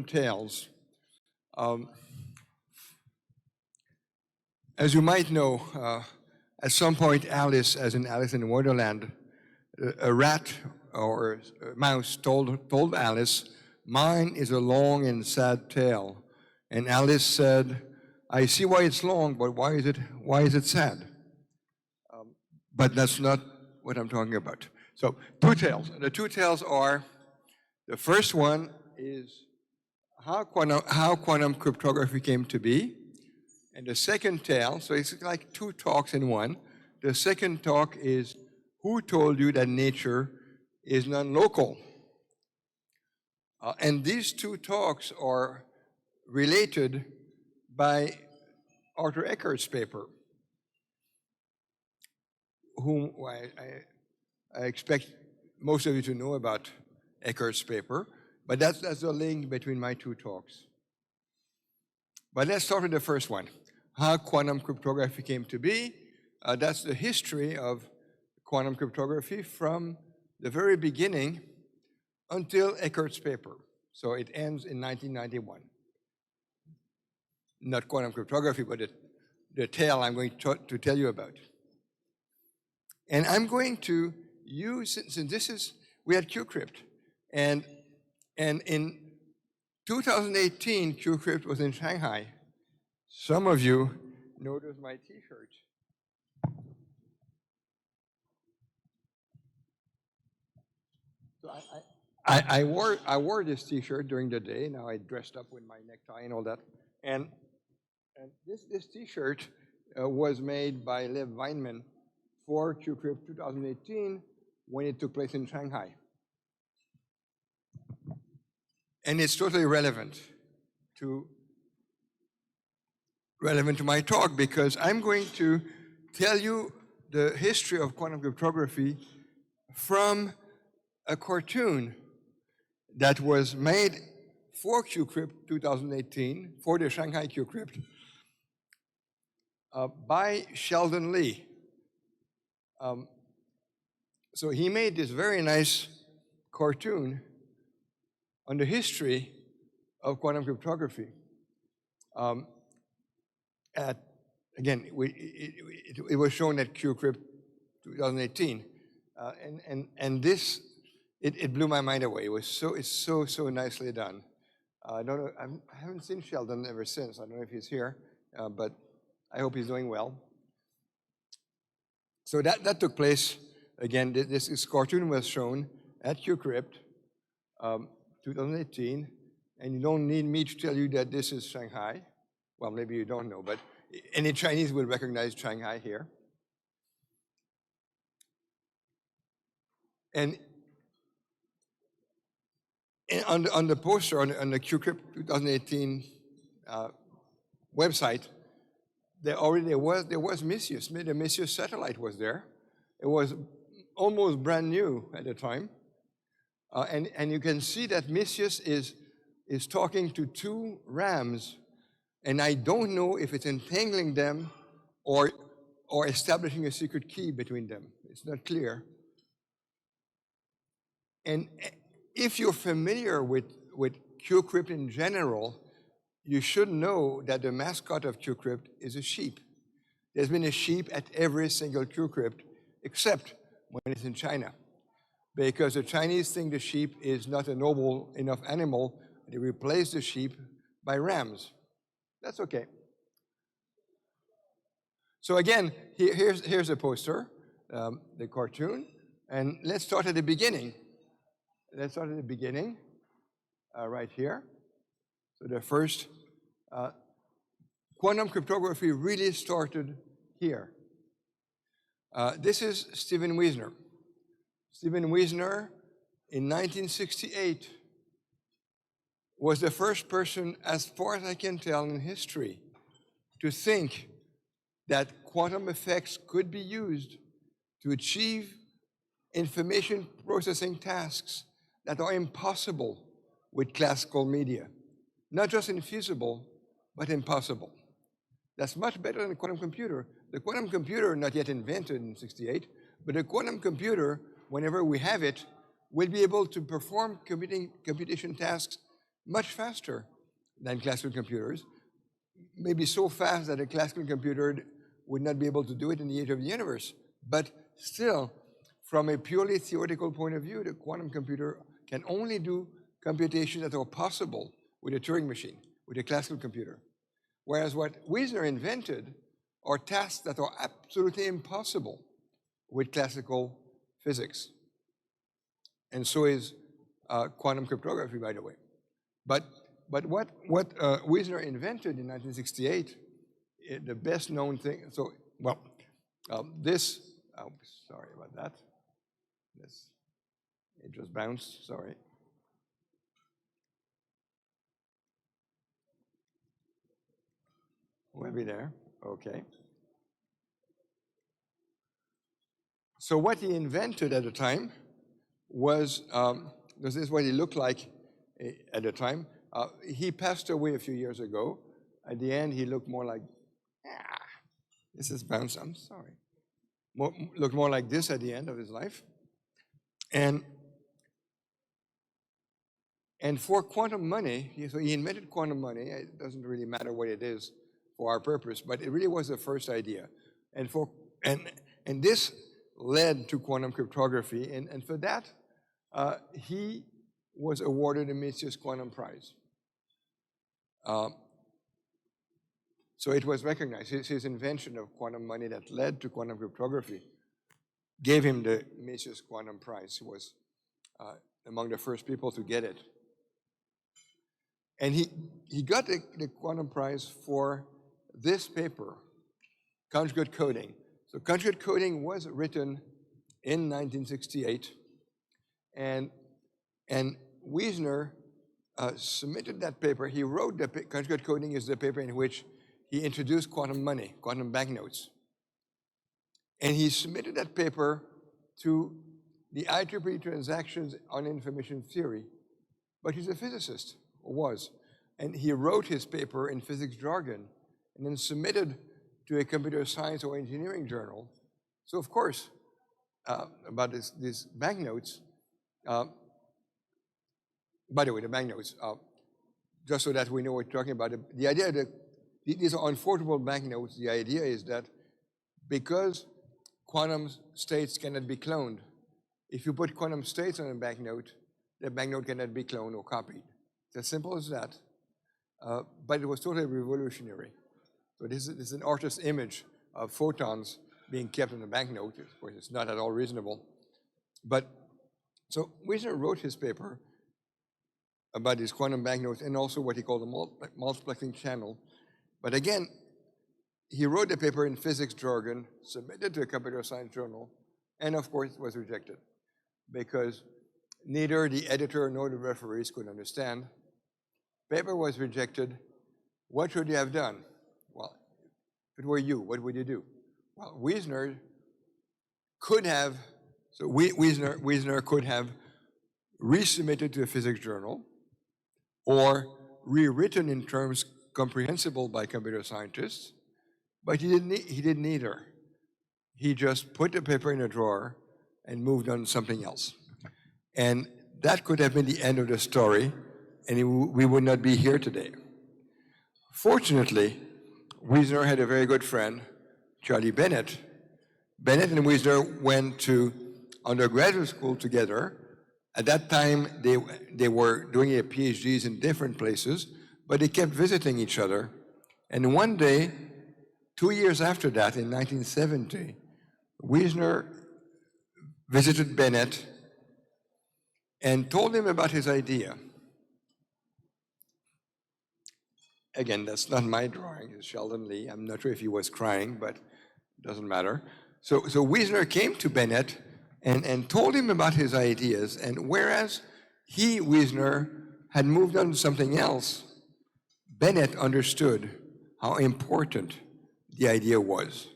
different tales. As you might know, at some point Alice, as in Alice in Wonderland, a rat or a mouse told Alice, "Mine is a long and sad tale." And Alice said, "I see why it's long, but why is it sad?" But that's not what I'm talking about. So two tales. The two tales are, the first one is how quantum cryptography came to be. And the second tale, so it's like two talks in one. The second talk is, who told you that nature is non-local? And these two talks are related by Artur Ekert's paper, whom I expect most of you to know about Ekert's paper, but that's the link between my two talks. But let's start with the first one, how quantum cryptography came to be. That's the history of quantum cryptography from the very beginning until Ekert's paper. So it ends in 1991. Not quantum cryptography, but the tale I'm going to tell you about. And I'm going to use, since this is, we had QCrypt, and in 2018, QCrypt was in Shanghai. Some of you noticed my T-shirt. So I wore this T-shirt during the day. Now I dressed up with my necktie and all that. And this T-shirt was made by Lev Weinman for QCrypt 2018 when it took place in Shanghai. And it's totally relevant to my talk, because I'm going to tell you the history of quantum cryptography from a cartoon that was made for QCrypt 2018, for the Shanghai QCrypt, by Sheldon Lee. So he made this very nice cartoon on the history of quantum cryptography. Again, it was shown at QCrypt 2018, and this it blew my mind away. It's so nicely done. I don't know. I haven't seen Sheldon ever since. I don't know if he's here, but I hope he's doing well. So that took place, again, this cartoon was shown at QCrypt 2018, and you don't need me to tell you that this is Shanghai. Well, maybe you don't know, but any Chinese will recognize Shanghai here. And on the poster, on the QCrypt 2018 website, there was Messius. The Messius satellite was there. It was almost brand new at the time. And you can see that Messius is talking to two rams, and I don't know if it's entangling them or establishing a secret key between them. It's not clear. And if you're familiar with QCrypt in general, you should know that the mascot of QCrypt is a sheep. There's been a sheep at every single QCrypt, except when it's in China. Because the Chinese think the sheep is not a noble enough animal, they replace the sheep by rams. That's okay. So again, here's a poster, the cartoon, and let's start at the beginning. Let's start at the beginning, right here. So the first, quantum cryptography really started here. This is Stephen Wiesner. Stephen Wiesner, in 1968, was the first person, as far as I can tell in history, to think that quantum effects could be used to achieve information processing tasks that are impossible with classical media. Not just infeasible, but impossible. That's much better than the quantum computer. The quantum computer, not yet invented in 68, but the quantum computer, whenever we have it, will be able to perform computation tasks much faster than classical computers, maybe so fast that a classical computer would not be able to do it in the age of the universe. But still, from a purely theoretical point of view, the quantum computer can only do computations that are possible with a Turing machine, with a classical computer. Whereas what Wiesner invented are tasks that are absolutely impossible with classical physics. And so is quantum cryptography, by the way. But what Wiesner invented in 1968, the best known thing, so, well, this, oh, sorry about that. This, it just bounced, sorry. We'll be there, okay. So what he invented at the time was, this is what he looked like at the time. He passed away a few years ago. At the end, he looked more like, this is bounce, I'm sorry. Looked more like this at the end of his life. And for quantum money, so he invented quantum money. It doesn't really matter what it is for our purpose, but it really was the first idea. And this led to quantum cryptography, and for that, he was awarded the Messier Quantum Prize. So it was recognized. His invention of quantum money that led to quantum cryptography gave him the Messier Quantum Prize. He was among the first people to get it. And he got the quantum prize for this paper, Conjugate Coding. So Conjugate Coding was written in 1968, and Wiesner submitted that paper. He wrote the Conjugate Coding is the paper in which he introduced quantum money, quantum banknotes. And he submitted that paper to the IEEE Transactions on Information Theory, but he's a physicist, or was. And he wrote his paper in physics jargon and then submitted to a computer science or engineering journal. So of course, about these banknotes, by the way, the banknotes, just so that we know what we're talking about, the idea that these are unforgettable banknotes. The idea is that because quantum states cannot be cloned, if you put quantum states on a banknote, the banknote cannot be cloned or copied. It's as simple as that. But it was totally revolutionary. So this is an artist's image of photons being kept in a banknote. Of course, it's not at all reasonable. But so Wiesner wrote his paper about these quantum banknotes and also what he called the multiplexing channel. But again, he wrote the paper in physics jargon, submitted to a computer science journal, and of course was rejected because neither the editor nor the referees could understand. Paper was rejected. What should you have done? Well, if it were you, what would you do? Well, Wiesner could have, so Wiesner could have resubmitted to a physics journal or rewritten in terms comprehensible by computer scientists, but he did neither. He just put the paper in a drawer and moved on to something else. And that could have been the end of the story, and we would not be here today. Fortunately, Wiesner had a very good friend, Charlie Bennett. Bennett and Wiesner went to undergraduate school together. At that time, they were doing their PhDs in different places, but they kept visiting each other. And one day, 2 years after that, in 1970, Wiesner visited Bennett and told him about his idea. Again, that's not my drawing, it's Sheldon Lee. I'm not sure if he was crying, but it doesn't matter. So Wiesner came to Bennett and told him about his ideas, and whereas Wiesner, had moved on to something else, Bennett understood how important the idea was.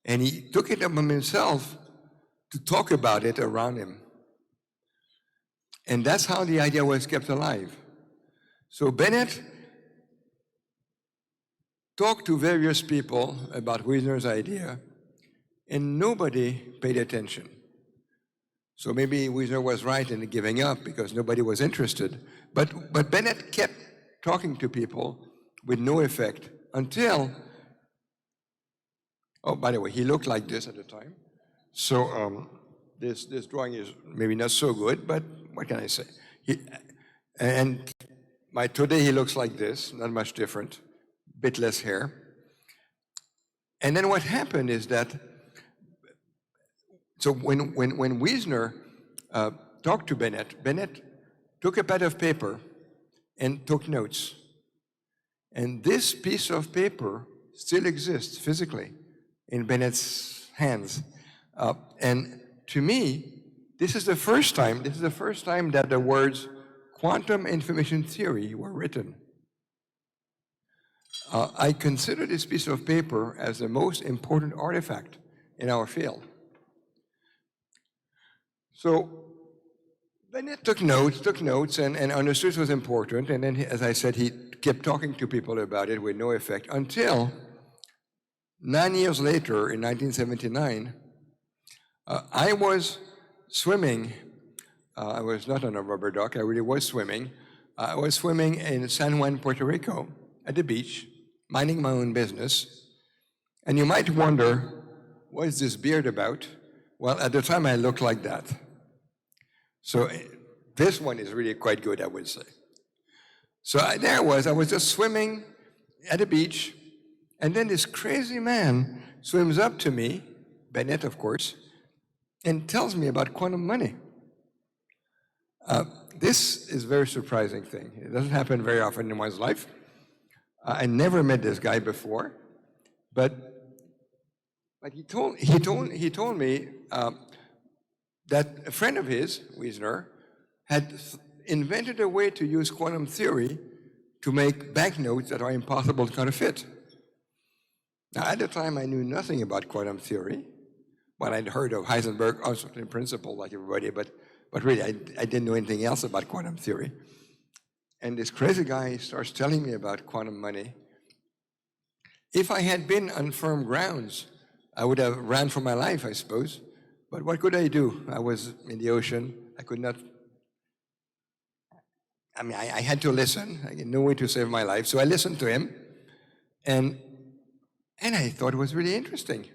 And he took it upon himself to talk about it around him. And that's how the idea was kept alive. So Bennett talked to various people about Wiesner's idea, and nobody paid attention. So maybe Wiesner was right in giving up because nobody was interested. But Bennett kept talking to people with no effect until, oh, by the way, he looked like this at the time. So this drawing is maybe not so good, but what can I say? Today he looks like this, not much different, bit less hair. And then what happened is that, so when Wiesner talked to Bennett, Bennett took a pad of paper and took notes. And this piece of paper still exists physically in Bennett's hands. And to me, this is the first time that the words quantum information theory were written. I consider this piece of paper as the most important artifact in our field. So Bennett took notes and understood it was important, and then, as I said, he kept talking to people about it with no effect until 9 years later, in 1979, I was swimming. I was not on a rubber duck, I really was swimming. I was swimming in San Juan, Puerto Rico, at the beach, minding my own business. And you might wonder, what is this beard about? Well, at the time I looked like that. So this one is really quite good, I would say. So there I was just swimming at the beach, and then this crazy man swims up to me, Bennett, of course, and tells me about quantum money. This is a very surprising thing. It doesn't happen very often in one's life. I never met this guy before, but he told me that a friend of his, Wiesner, had invented a way to use quantum theory to make banknotes that are impossible to counterfeit. Now, at the time, I knew nothing about quantum theory. Well, I'd heard of Heisenberg uncertainty principle like everybody, but really, I didn't know anything else about quantum theory. And this crazy guy starts telling me about quantum money. If I had been on firm grounds, I would have ran for my life, I suppose. But what could I do? I was in the ocean. I could not. I had to listen. I had no way to save my life. So I listened to him. And I thought it was really interesting.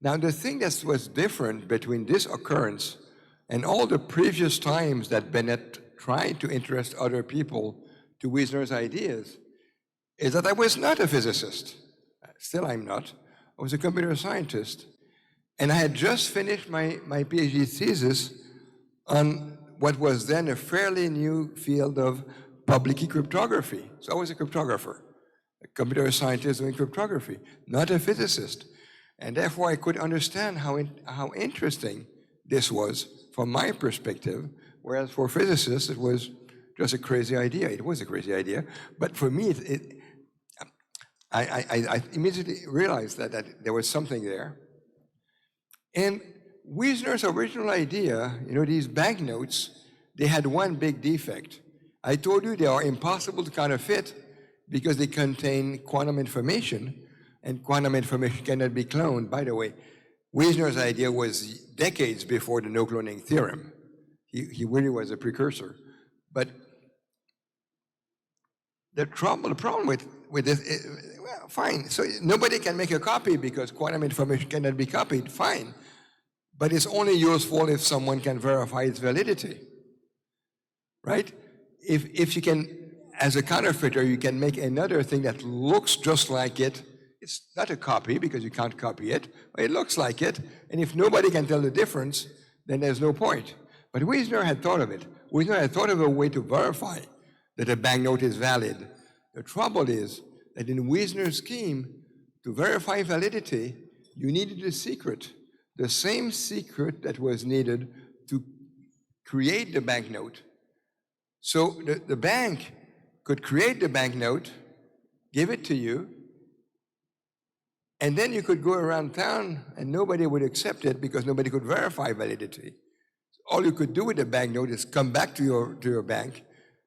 Now, the thing that was different between this occurrence and all the previous times that Bennett tried to interest other people to Wiesner's ideas is that I was not a physicist. Still, I'm not. I was a computer scientist. And I had just finished my PhD thesis on what was then a fairly new field of public key cryptography. So I was a cryptographer, a computer scientist doing cryptography, not a physicist. And therefore, I could understand how interesting this was from my perspective, whereas for physicists, it was just a crazy idea. It was a crazy idea. But for me, I immediately realized that there was something there. And Wiesner's original idea, these banknotes, they had one big defect. I told you they are impossible to counterfeit because they contain quantum information, and quantum information cannot be cloned. By the way, Wiesner's idea was decades before the no-cloning theorem. He really was a precursor. But the problem with this is, well, fine. So nobody can make a copy because quantum information cannot be copied, fine. But it's only useful if someone can verify its validity, right? If you can, as a counterfeiter, you can make another thing that looks just like it. It's not a copy because you can't copy it, but it looks like it. And if nobody can tell the difference, then there's no point. But Wiesner had thought of it. Wiesner had thought of a way to verify that a banknote is valid. The trouble is that in Wiesner's scheme, to verify validity, you needed a secret, the same secret that was needed to create the banknote. So the bank could create the banknote, give it to you, and then you could go around town and nobody would accept it because nobody could verify validity. All you could do with the banknote is come back to your bank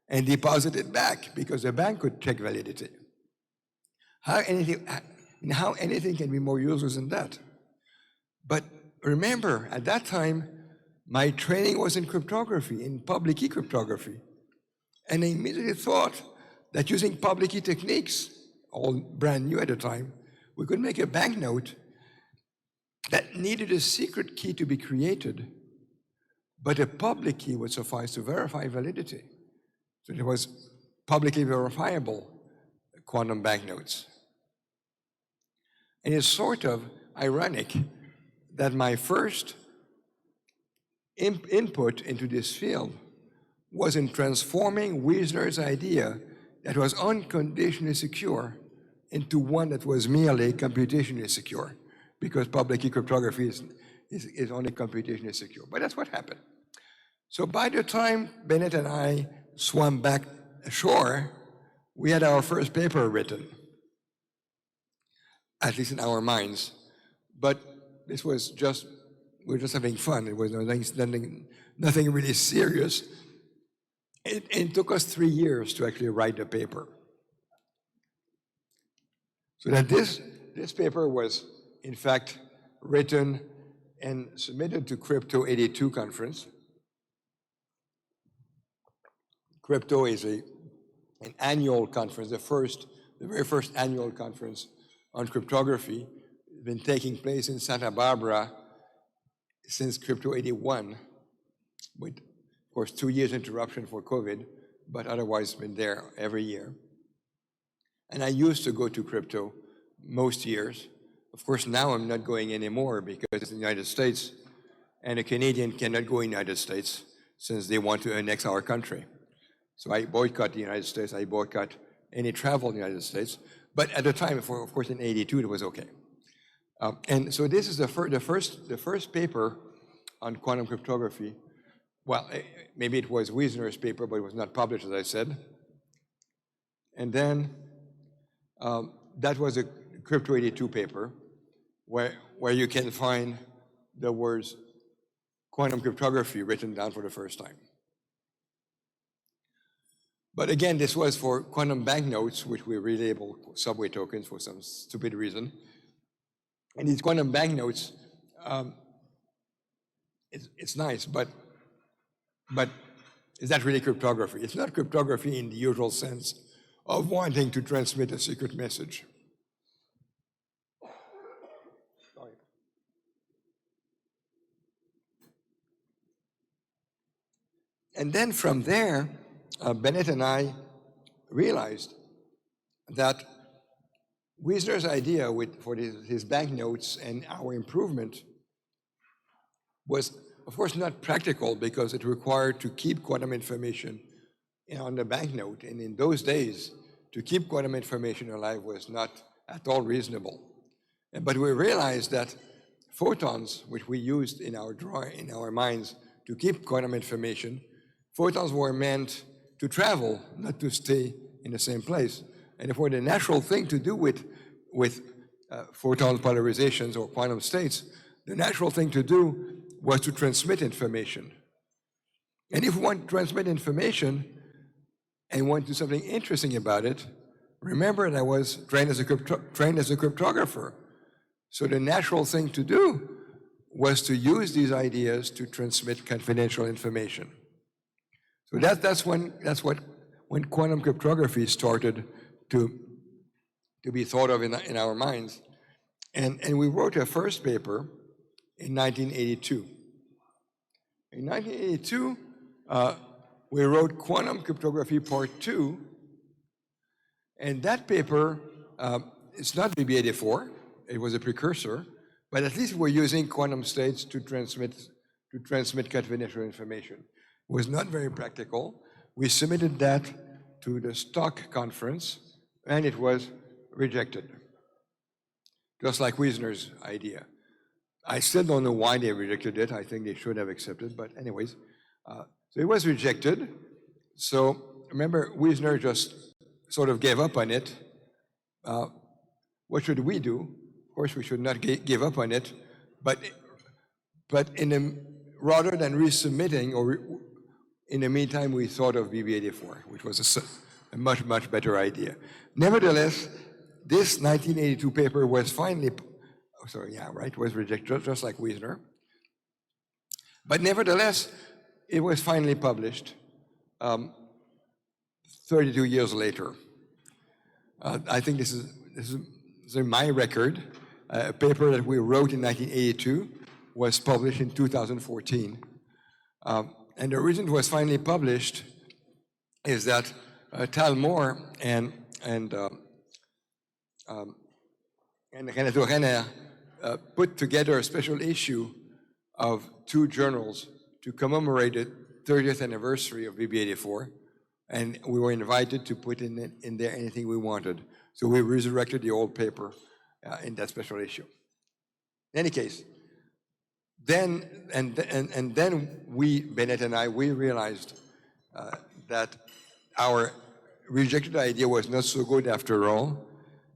and deposit it back because the bank could check validity. How anything can be more useless than that? But remember, at that time, my training was in cryptography, in public key cryptography. And I immediately thought that using public key techniques, all brand new at the time, we could make a banknote that needed a secret key to be created, but a public key would suffice to verify validity. So it was publicly verifiable quantum banknotes. And it's sort of ironic that my first input into this field was in transforming Wiesner's idea that was unconditionally secure into one that was merely computationally secure, because public key cryptography is only computationally secure. But that's what happened. So by the time Bennett and I swam back ashore, we had our first paper written, at least in our minds. But this was just, we were just having fun. It was nothing really serious. It took us 3 years to actually write the paper. So that this paper was, in fact, written and submitted to Crypto 82 conference. Crypto is an annual conference, the very first annual conference on cryptography. It's been taking place in Santa Barbara since Crypto 81, with, of course, 2 years interruption for COVID, but otherwise been there every year. And I used to go to Crypto most years. Of course, now I'm not going anymore because it's in the United States, and a Canadian cannot go in the United States since they want to annex our country. So I boycott the United States, I boycott any travel in the United States. But at the time, of course, in '82, it was okay. And so this is the first paper on quantum cryptography. Well, maybe it was Wiesner's paper, but it was not published, as I said. And then that was a Crypto 82 paper, where you can find the words quantum cryptography written down for the first time. But again, this was for quantum banknotes, which we relabel subway tokens for some stupid reason. And these quantum banknotes, it's nice, but is that really cryptography? It's not cryptography in the usual sense of wanting to transmit a secret message. Sorry. And then from there, Bennett and I realized that Wiesner's idea for his banknotes and our improvement was, of course, not practical because it required to keep quantum information on the banknote. And in those days, to keep quantum information alive was not at all reasonable. But we realized that photons, which we used in our minds to keep quantum information, photons were meant to travel, not to stay in the same place. And therefore, the natural thing to do with photon polarizations or quantum states, the natural thing to do was to transmit information. And if we want to transmit information and want to do something interesting about it, remember that I was trained as a cryptographer. So the natural thing to do was to use these ideas to transmit confidential information. So that's when quantum cryptography started to be thought of in our minds. And we wrote a first paper in 1982. In 1982, we wrote Quantum Cryptography Part 2, and that paper, it's not BB84, it was a precursor, but at least we're using quantum states to transmit confidential information. It was not very practical. We submitted that to the Stock conference, and it was rejected, just like Wiesner's idea. I still don't know why they rejected it. I think they should have accepted, but anyways. So it was rejected. So remember, Wiesner just sort of gave up on it. What should we do? Of course, we should not give up on it, but rather than resubmitting, or in the meantime, we thought of BB84, which was a much, much better idea. Nevertheless, this 1982 paper was finally, was rejected, just like Wiesner. But nevertheless, it was finally published 32 years later. I think this is my record. A paper that we wrote in 1982 was published in 2014. And the reason it was finally published is that Tal Moore and Renato Renner put together a special issue of two journals to commemorate the 30th anniversary of BB84, and we were invited to put in there anything we wanted. So we resurrected the old paper in that special issue. In any case, then we, Bennett and I, we realized that our rejected idea was not so good after all,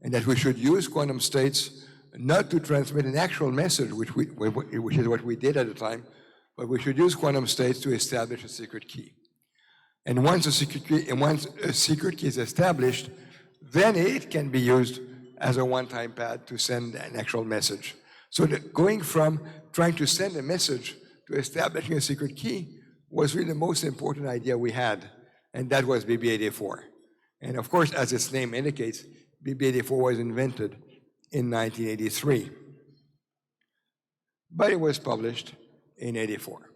and that we should use quantum states not to transmit an actual message, which is what we did at the time, but we should use quantum states to establish a secret key. And once a secret key is established, then it can be used as a one-time pad to send an actual message. So going from trying to send a message to establishing a secret key was really the most important idea we had, and that was BB84. And of course, as its name indicates, BB84 was invented in 1983. But it was published in 84.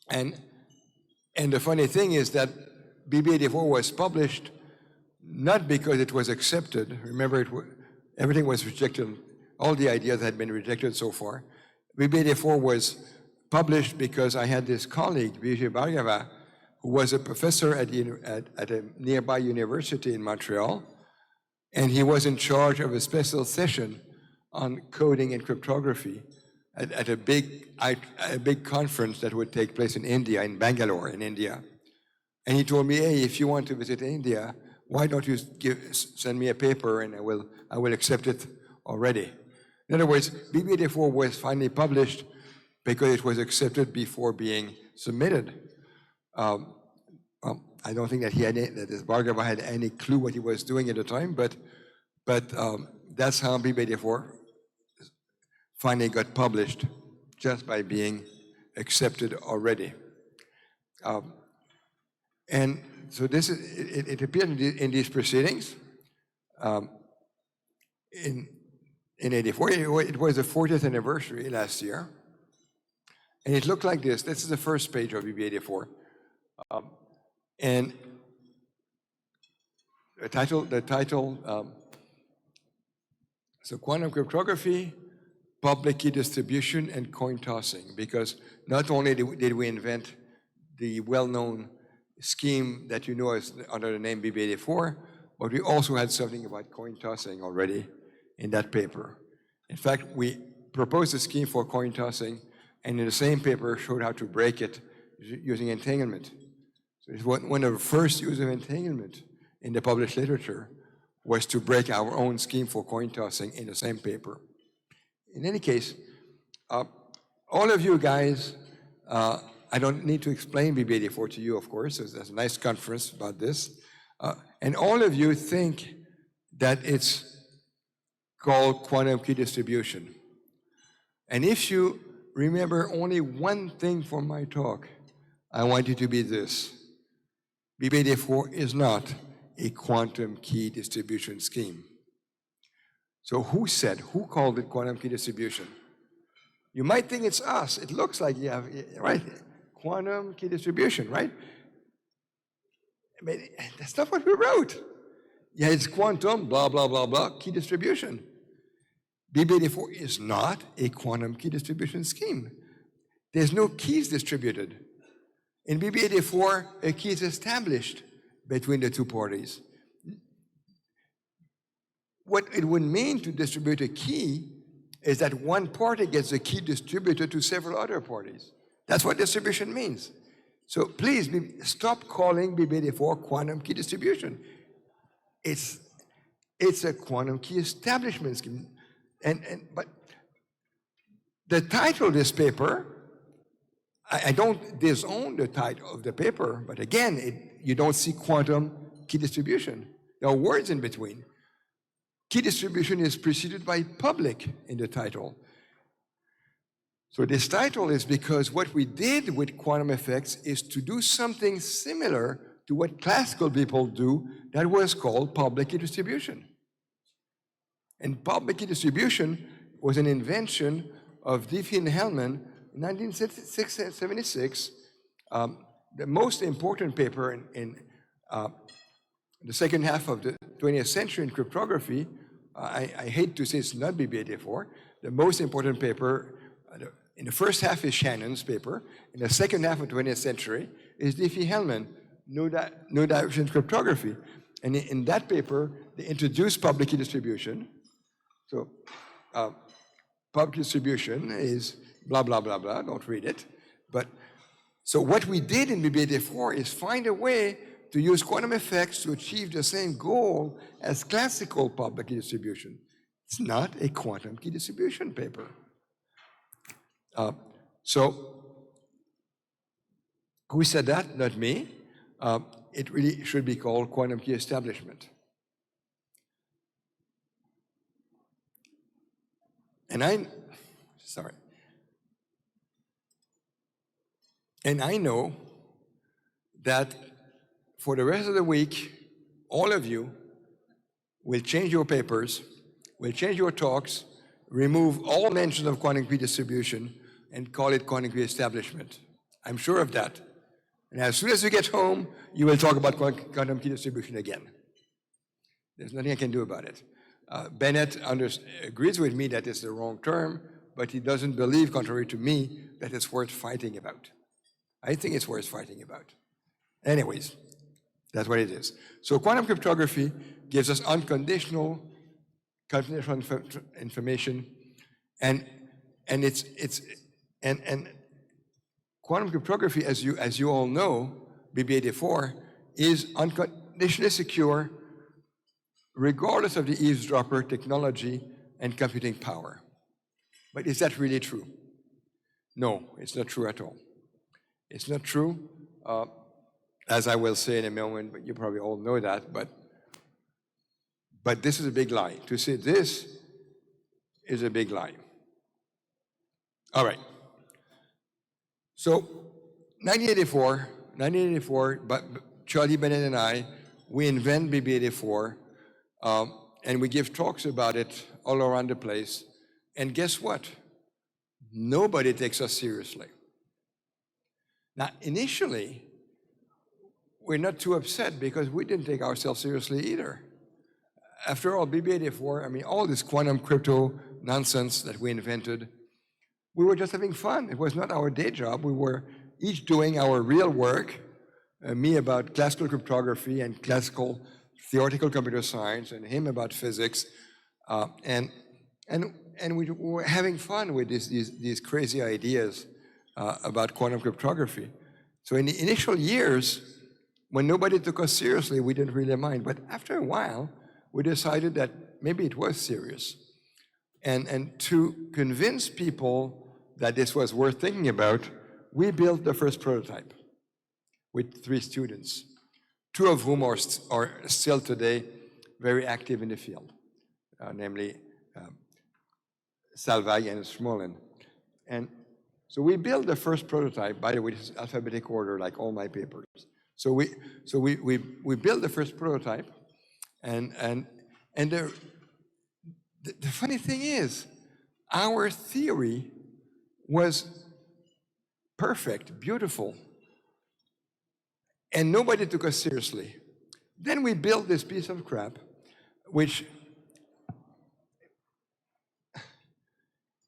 And the funny thing is that BB84 was published not because it was accepted. Remember, everything was rejected. All the ideas had been rejected so far. BB84 was published because I had this colleague, Vijay Bhargava, who was a professor at a nearby university in Montreal, and he was in charge of a special session on coding and cryptography at a big conference that would take place in India, in Bangalore, in India. And he told me, hey, if you want to visit India, why don't you send me a paper and I will accept it already. In other words, BB84 was finally published because it was accepted before being submitted. I don't think that this Bhargava had any clue what he was doing at the time, but that's how BB84 finally got published, just by being accepted already. And so it appeared in these proceedings. In 84, it was the 40th anniversary last year. And it looked like this. This is the first page of BB84. And the title, so quantum cryptography, public key distribution, and coin tossing, because not only did we invent the well-known scheme that you know as under the name BB84, but we also had something about coin tossing already in that paper. In fact, we proposed a scheme for coin tossing, and in the same paper showed how to break it using entanglement. So it's one of the first use of entanglement in the published literature was to break our own scheme for coin tossing in the same paper. In any case, all of you guys, I don't need to explain BB84 to you, of course. There's a nice conference about this. And all of you think that it's called quantum key distribution. And if you remember only one thing from my talk, I want you to be this. BB84 is not a quantum key distribution scheme. So who called it quantum key distribution? You might think it's us. It looks like you have, right? Quantum key distribution, right? But that's not what we wrote. Yeah, it's quantum, blah, blah, blah, blah, key distribution. BB84 is not a quantum key distribution scheme. There's no keys distributed. In BB84, a key is established between the two parties. What it would mean to distribute a key is that one party gets the key distributed to several other parties. That's what distribution means. So please stop calling BB84 quantum key distribution. It's a quantum key establishment scheme. But the title of this paper, I don't disown the title of the paper, but again, you don't see quantum key distribution. There are words in between. Key distribution is preceded by public in the title. So this title is because what we did with quantum effects is to do something similar to what classical people do that was called public key distribution. And public key distribution was an invention of Diffie and Hellman in 1976. The most important paper in the second half of the 20th century in cryptography, I hate to say it's not BB-84, the most important paper in the first half is Shannon's paper. In the second half of the 20th century is Diffie-Hellman, no direction cryptography. And in that paper, they introduced public key distribution. So public distribution is blah, blah, blah, blah, don't read it. But so what we did in BB-84 is find a way to use quantum effects to achieve the same goal as classical public key distribution. It's not a quantum key distribution paper. So who said that? Not me. It really should be called quantum key establishment. And I know that for the rest of the week, all of you will change your papers, will change your talks, remove all mention of quantum key distribution, and call it quantum key establishment. I'm sure of that. And as soon as you get home, you will talk about quantum key distribution again. There's nothing I can do about it. Bennett agrees with me that it's the wrong term, but he doesn't believe, contrary to me, that it's worth fighting about. I think it's worth fighting about. Anyways, that's what it is. So quantum cryptography gives us unconditional confidential information, and quantum cryptography, as you all know, BB-84 is unconditionally secure, regardless of the eavesdropper technology and computing power. But is that really true? No, it's not true at all. It's not true, as I will say in a moment, but you probably all know that, but this is a big lie. To say this is a big lie. All right. So 1984, but Charlie Bennett and I, we invent BB-84, and we give talks about it all around the place. And guess what? Nobody takes us seriously. Now, initially, we're not too upset because we didn't take ourselves seriously either. After all, BB-84, I mean, all this quantum crypto nonsense that we invented, we were just having fun. It was not our day job. We were each doing our real work, me about classical cryptography and classical theoretical computer science, and him about physics. And we were having fun with these crazy ideas about quantum cryptography. So in the initial years, when nobody took us seriously, we didn't really mind. But after a while, we decided that maybe it was serious. And to convince people that this was worth thinking about, we built the first prototype with 3 students, 2 of whom are still today very active in the field, namely Salvay and Smolin. And so we built the first prototype. By the way, this is alphabetic order, like all my papers. So we built the first prototype, and the funny thing is, our theory was perfect, beautiful, and nobody took us seriously. Then we built this piece of crap, which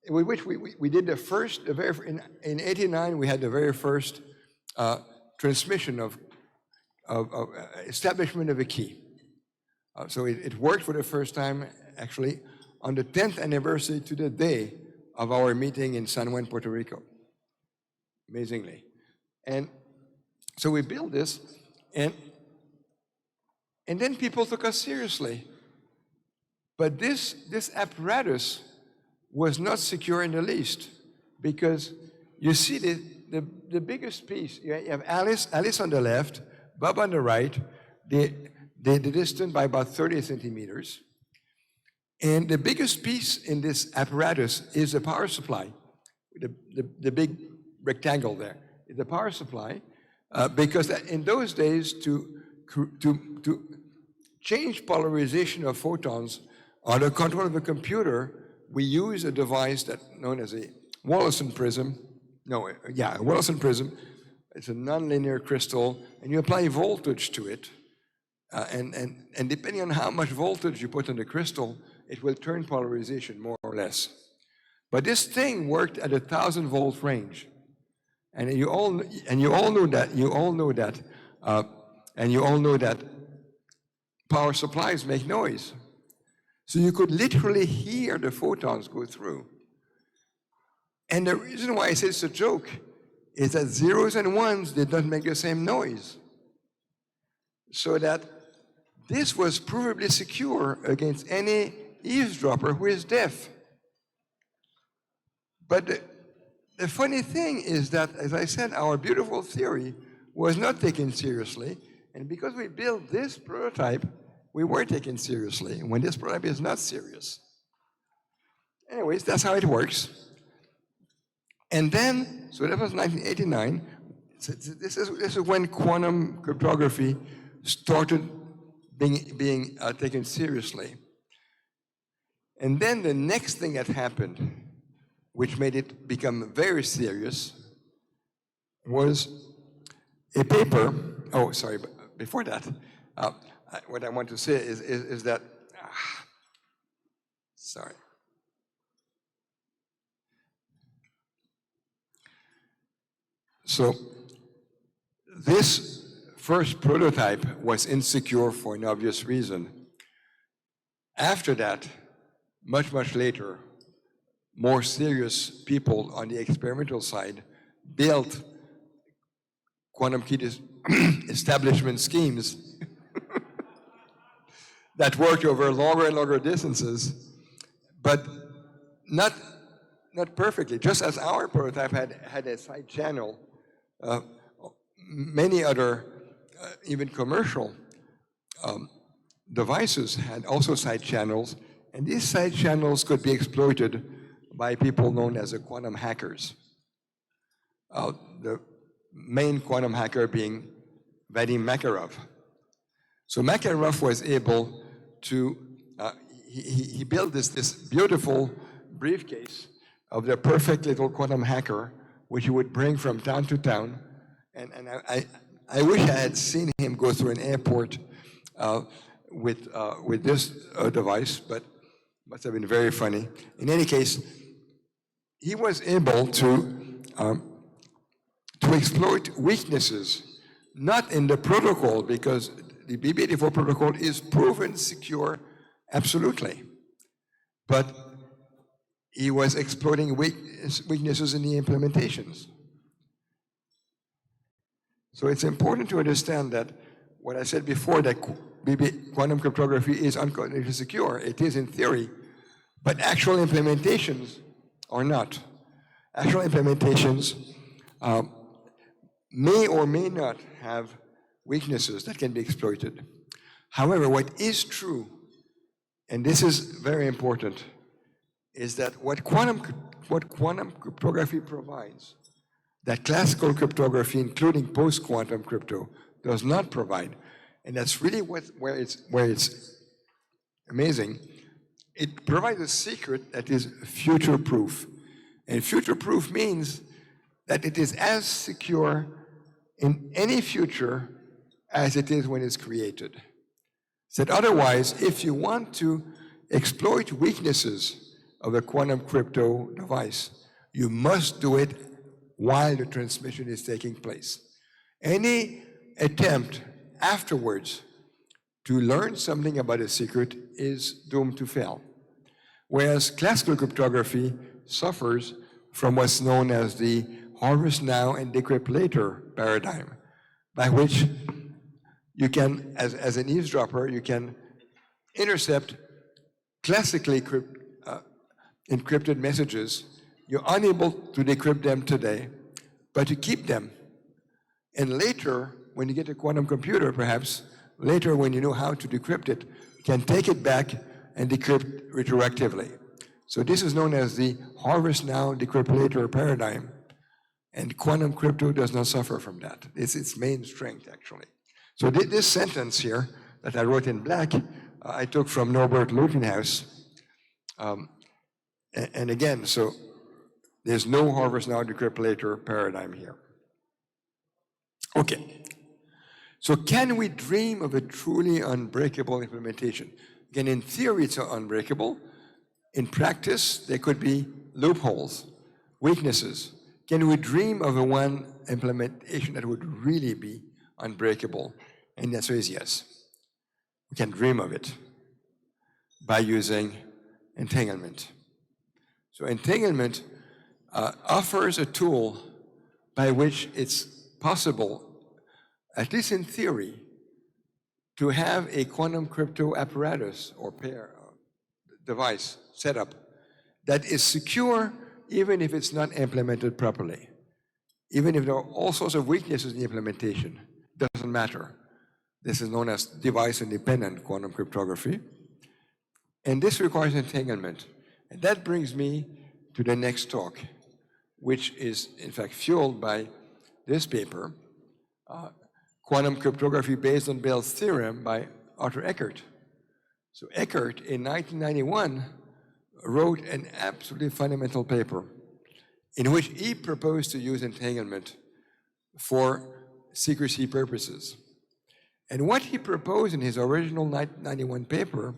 we did the first, in '89, we had the very first transmission of establishment of a key. So it worked for the first time, actually, on the 10th anniversary to the day of our meeting in San Juan, Puerto Rico, amazingly. And so we built this, and then people took us seriously. But this apparatus was not secure in the least, because you see the biggest piece, you have Alice on the left, Bob on the right, they're distant by about 30 centimeters. And the biggest piece in this apparatus is the power supply, the big rectangle there, is the power supply, because in those days, to change polarization of photons under control of a computer, we use a device that known as a Wollaston prism. A Wollaston prism. It's a nonlinear crystal, and you apply voltage to it. And depending on how much voltage you put on the crystal, it will turn polarization more or less. But this thing worked at 1,000-volt range, and you all know that power supplies make noise. So you could literally hear the photons go through. And the reason why I say it's a joke is that zeros and ones did not make the same noise. So that this was provably secure against any eavesdropper who is deaf. But the funny thing is that, as I said, our beautiful theory was not taken seriously, and because we built this prototype, we were taken seriously, when this prototype is not serious. Anyways, that's how it works. And then, so that was 1989. This is when quantum cryptography started being taken seriously. And then the next thing that happened, which made it become very serious, was a paper. Oh, sorry, but before that, what I want to say is that, sorry. So this first prototype was insecure for an obvious reason. After that, much, much later, more serious people on the experimental side built quantum key establishment schemes that worked over longer and longer distances, but not perfectly. Just as our prototype had a side channel, many other, even commercial devices had also side channels, and these side channels could be exploited by people known as the quantum hackers. The main quantum hacker being Vadim Makarov. So Makarov was able to, he built this beautiful briefcase of the perfect little quantum hacker, which he would bring from town to town. And I wish I had seen him go through an airport with this device, but must have been very funny. In any case, he was able to exploit weaknesses, not in the protocol, because the BB84 protocol is proven secure absolutely, but he was exploiting weaknesses in the implementations. So it's important to understand that what I said before, that quantum cryptography is unconditionally secure. It is in theory, but actual implementations are not. Actual implementations may or may not have weaknesses that can be exploited. However, what is true, and this is very important, is that what quantum cryptography provides, that classical cryptography, including post-quantum crypto, does not provide, and that's really where it's amazing. It provides a secret that is future-proof. And future-proof means that it is as secure in any future as it is when it's created. Said otherwise, if you want to exploit weaknesses of a quantum crypto device, you must do it while the transmission is taking place. Any attempt afterwards to learn something about a secret is doomed to fail. Whereas classical cryptography suffers from what's known as the harvest now and decrypt later paradigm, by which you can, as an eavesdropper, you can intercept classically encrypted messages. You're unable to decrypt them today, but you keep them. And later, when you get a quantum computer, perhaps, later when you know how to decrypt it, you can take it back and decrypt retroactively. So this is known as the harvest now, decrypt later paradigm. And quantum crypto does not suffer from that. It's its main strength, actually. So this sentence here that I wrote in black, I took from Norbert Lutenhaus. And again, so there's no harvest now, decrypt later paradigm here. Okay. So can we dream of a truly unbreakable implementation? Again, in theory, it's unbreakable. In practice, there could be loopholes, weaknesses. Can we dream of a one implementation that would really be unbreakable? And the answer is yes. We can dream of it by using entanglement. So entanglement offers a tool by which it's possible, at least in theory, to have a quantum crypto apparatus or pair device set up that is secure even if it's not implemented properly. Even if there are all sorts of weaknesses in the implementation, doesn't matter. This is known as device-independent quantum cryptography. And this requires entanglement. And that brings me to the next talk, which is in fact fueled by this paper, Quantum Cryptography Based on Bell's Theorem by Artur Ekert. So Ekert in 1991 wrote an absolutely fundamental paper in which he proposed to use entanglement for secrecy purposes. And what he proposed in his original 1991 paper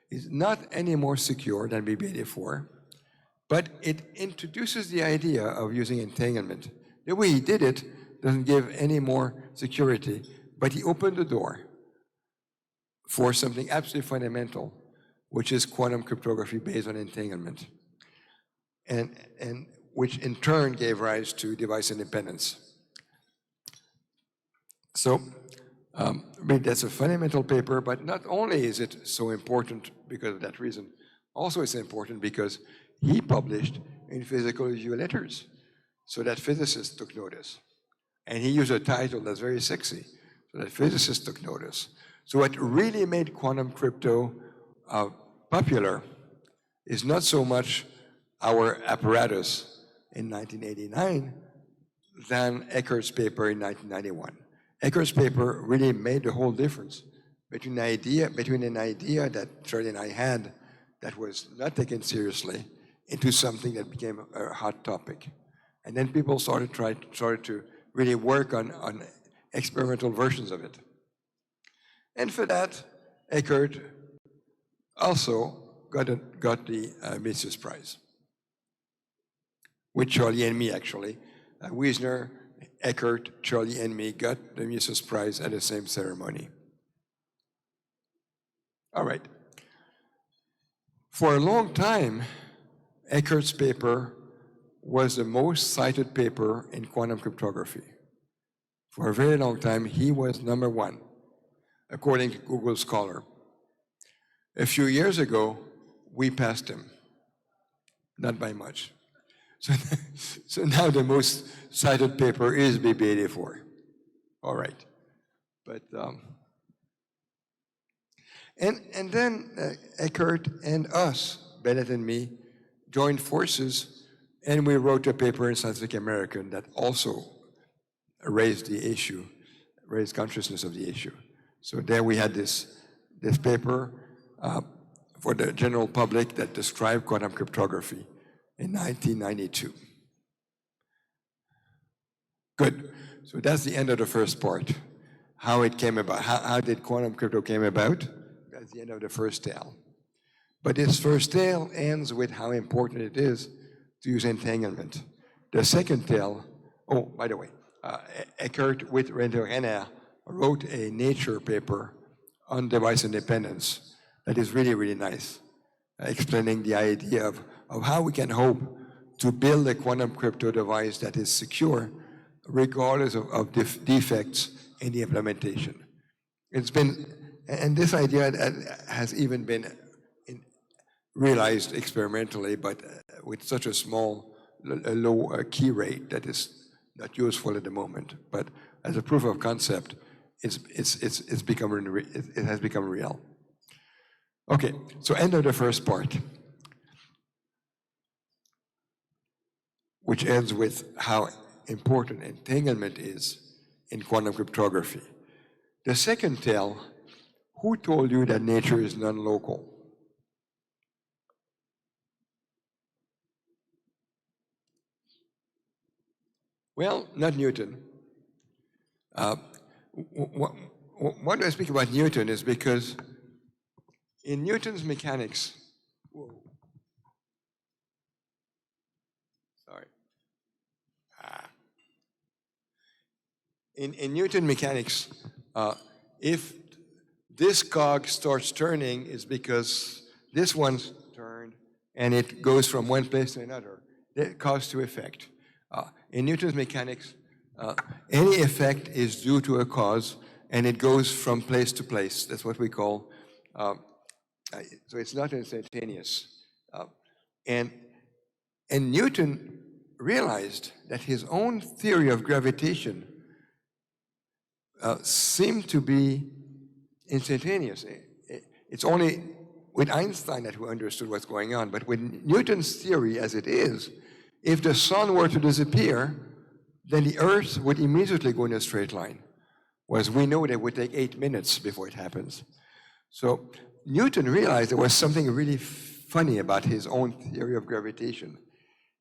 is not any more secure than BB84, but it introduces the idea of using entanglement. The way he did it doesn't give any more security, but he opened the door for something absolutely fundamental, which is quantum cryptography based on entanglement, and which in turn gave rise to device independence. So that's a fundamental paper, but not only is it so important because of that reason, also it's important because he published in Physical Review Letters, so that physicists took notice. And he used a title that's very sexy, so that physicists took notice. So what really made quantum crypto popular is not so much our apparatus in 1989 than Ekert's paper in 1991. Ekert's paper really made the whole difference between an idea that Charlie and I had that was not taken seriously into something that became a hot topic. And then people started to really work on experimental versions of it. And for that, Ekert also got the Mises Prize, with Charlie and me, actually. Wiesner, Ekert, Charlie, and me got the Mises Prize at the same ceremony. All right. For a long time, Ekert's paper was the most cited paper in quantum cryptography. For a very long time, he was #1, according to Google Scholar. A few years ago, we passed him, not by much. So now the most cited paper is BB84. All right. But, and then Ekert and us, Bennett and me, joined forces, and we wrote a paper in Scientific American that also raised the issue, raised consciousness of the issue. So there we had this paper for the general public that described quantum cryptography in 1992. Good. So that's the end of the first part. How it came about. How did quantum crypto came about? That's the end of the first tale. But this first tale ends with how important it is to use entanglement. The second tale, oh, by the way, Ekert with Renner wrote a Nature paper on device independence that is really, really nice, explaining the idea of how we can hope to build a quantum crypto device that is secure regardless of defects in the implementation. It's been, and this idea has even been realized experimentally, but with such a low key rate that is not useful at the moment. But as a proof of concept, it has become real. Okay, so end of the first part. which ends with how important entanglement is in quantum cryptography. The second tale, who told you that nature is non-local? Well, not Newton. Why do I speak about Newton is because in Newton's mechanics, in Newton mechanics, if this cog starts turning, is because this one's turned and it goes from one place to another. That cause to effect. In Newton's mechanics, any effect is due to a cause and it goes from place to place. That's what we call, so it's not instantaneous. And Newton realized that his own theory of gravitation seemed to be instantaneous. It's only with Einstein that we understood what's going on, but with Newton's theory as it is, if the sun were to disappear, then the Earth would immediately go in a straight line, whereas we know that it would take 8 minutes before it happens. So Newton realized there was something really funny about his own theory of gravitation,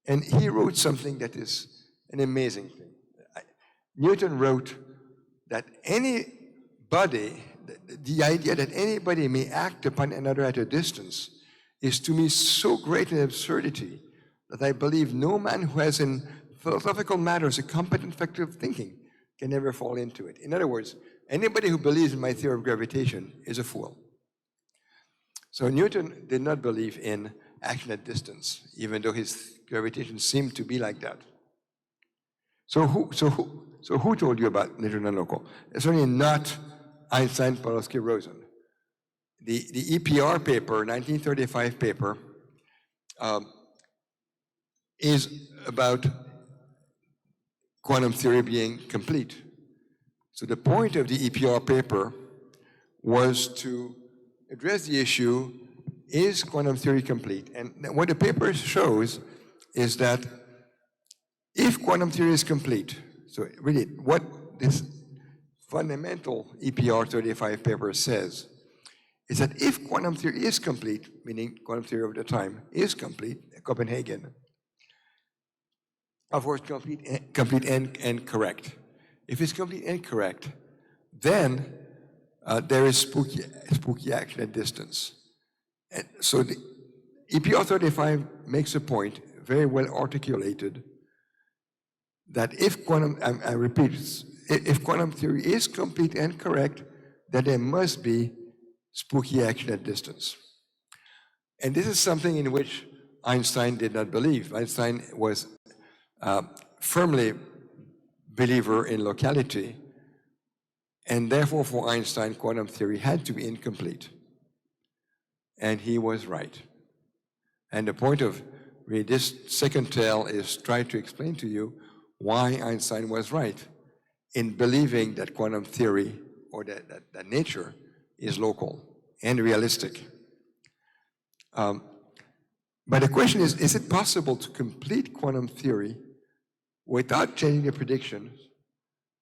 and he wrote something that is an amazing thing. Newton wrote that anybody, the idea that anybody may act upon another at a distance is to me so great an absurdity that I believe no man who has in philosophical matters a competent factor of thinking can ever fall into it. In other words, anybody who believes in my theory of gravitation is a fool. So Newton did not believe in action at distance, even though his gravitation seemed to be like that. So who told you about nature non-local? It's certainly not Einstein, Podolsky, Rosen. The EPR paper, 1935 paper, is about quantum theory being complete. So the point of the EPR paper was to address the issue, is quantum theory complete? And what the paper shows is that if quantum theory is complete, so really what this fundamental EPR 35 paper says is that if quantum theory is complete, meaning quantum theory of the time is complete, Copenhagen, of course, complete and correct. If it's complete and correct, then there is spooky action at distance. And so the EPR 35 makes a point, very well articulated, that if quantum, I repeat, if quantum theory is complete and correct, then there must be spooky action at distance. And this is something in which Einstein did not believe. Einstein was firmly believer in locality, and therefore for Einstein, quantum theory had to be incomplete. And he was right. And the point of really this second tale is try to explain to you why Einstein was right in believing that quantum theory or that nature is local and realistic. But the question is it possible to complete quantum theory without changing the predictions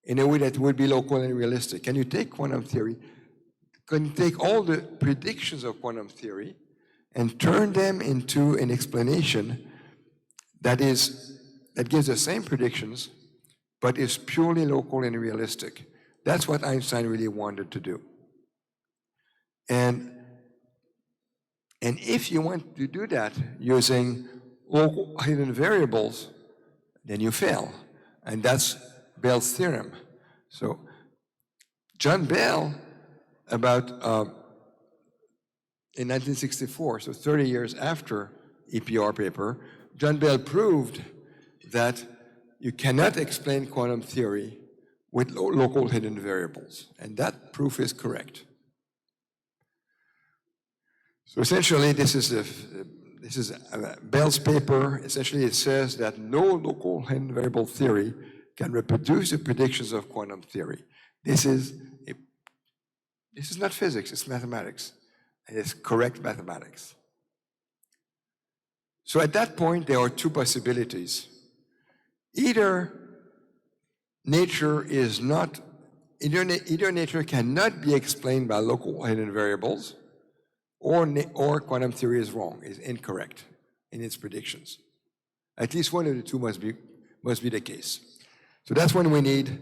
in a way that would be local and realistic? Can you take quantum theory, can you take all the predictions of quantum theory and turn them into an explanation that gives the same predictions, but is purely local and realistic? That's what Einstein really wanted to do. And if you want to do that using local hidden variables, then you fail. And that's Bell's theorem. So John Bell, in 1964, so 30 years after EPR paper, John Bell proved that you cannot explain quantum theory with local hidden variables. And that proof is correct. So essentially, this is Bell's paper. Essentially, it says that no local hidden variable theory can reproduce the predictions of quantum theory. This is not physics, it's mathematics. And it's correct mathematics. So at that point, there are two possibilities. either nature is not, either nature cannot be explained by local hidden variables, or quantum theory is wrong, is incorrect in its predictions. At least one of the two must be the case. So that's when we need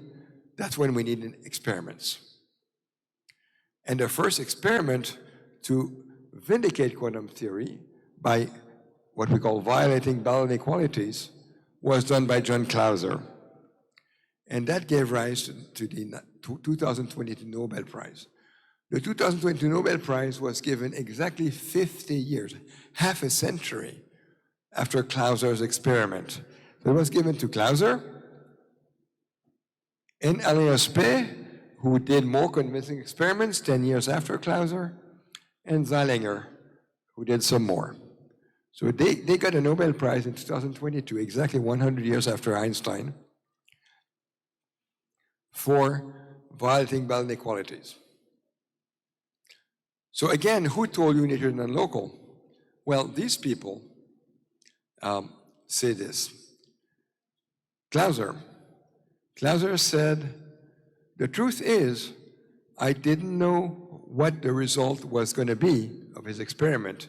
experiments. And the first experiment to vindicate quantum theory by what we call violating Bell inequalities was done by John Clauser. And that gave rise to the 2022 Nobel Prize. The 2022 Nobel Prize was given exactly 50 years, half a century, after Clauser's experiment. So it was given to Clauser and Alain Aspect, who did more convincing experiments 10 years after Clauser, and Zeilinger, who did some more. So they got a Nobel Prize in 2022, exactly 100 years after Einstein, for violating Bell inequalities. So again, who told you nature is non-local? Well, these people say this. Clauser said, the truth is, I didn't know what the result was going to be of his experiment.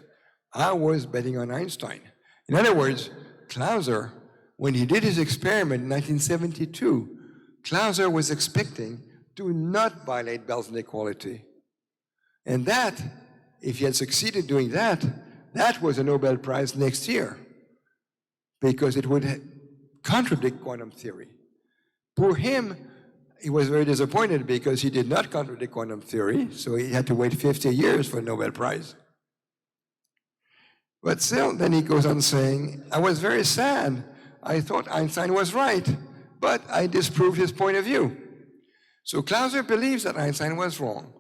I was betting on Einstein. In other words, Clauser, when he did his experiment in 1972, Clauser was expecting to not violate Bell's inequality. And that, if he had succeeded doing that, that was a Nobel Prize next year, because it would contradict quantum theory. For him, he was very disappointed because he did not contradict quantum theory, so he had to wait 50 years for a Nobel Prize. But still, then he goes on saying, I was very sad. I thought Einstein was right, but I disproved his point of view. So Clauser believes that Einstein was wrong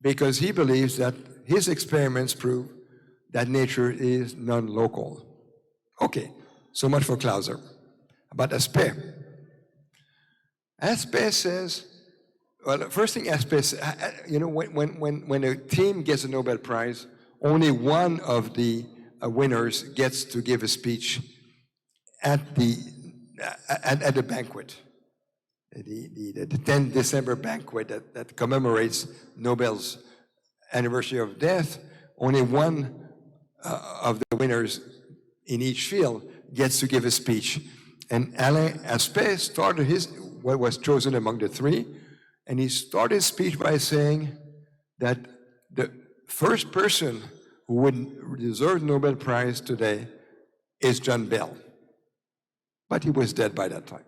because he believes that his experiments prove that nature is non-local. Okay, so much for Clauser. About Aspect. Aspect says, well, the first thing Aspect says, when a team gets a Nobel Prize, only one of the winners gets to give a speech at the banquet, the 10th December banquet that commemorates Nobel's anniversary of death. Only one of the winners in each field gets to give a speech. And Alain Aspect started what was chosen among the three, and he started his speech by saying that the first person who would deserve the Nobel Prize today is John Bell. But he was dead by that time.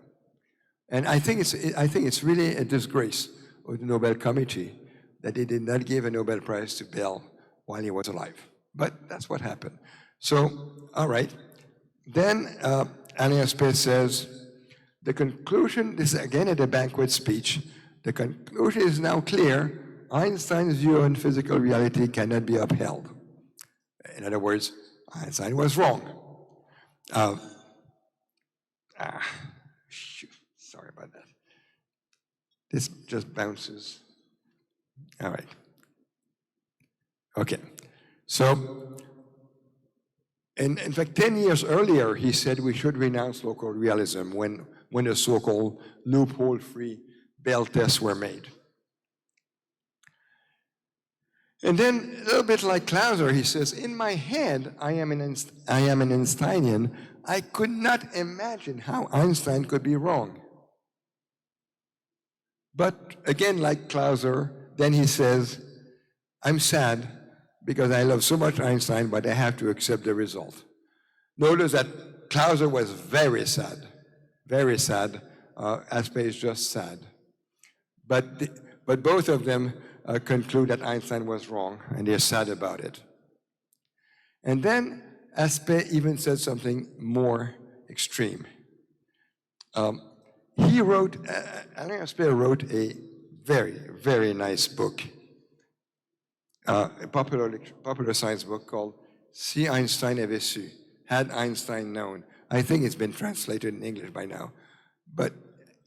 And I think it's really a disgrace of the Nobel Committee that they did not give a Nobel Prize to Bell while he was alive. But that's what happened. So, all right. Then Alain Aspect says, the conclusion, this is again at the banquet speech, the conclusion is now clear. Einstein's view on physical reality cannot be upheld. In other words, Einstein was wrong. Shoot, sorry about that. This just bounces. All right. Okay. So, in fact, 10 years earlier, he said we should renounce local realism when the so-called loophole-free Bell tests were made. And then, a little bit like Clauser, he says, in my head, I am an Einsteinian. I could not imagine how Einstein could be wrong. But again, like Clauser, then he says, I'm sad because I love so much Einstein, but I have to accept the result. Notice that Clauser was very sad, very sad. Aspect is just sad. But both of them conclude that Einstein was wrong, and they're sad about it. And then Aspect even said something more extreme. Alain Aspect wrote a very, very nice book, a popular science book called Si Einstein avait su, Had Einstein Known. I think it's been translated in English by now. But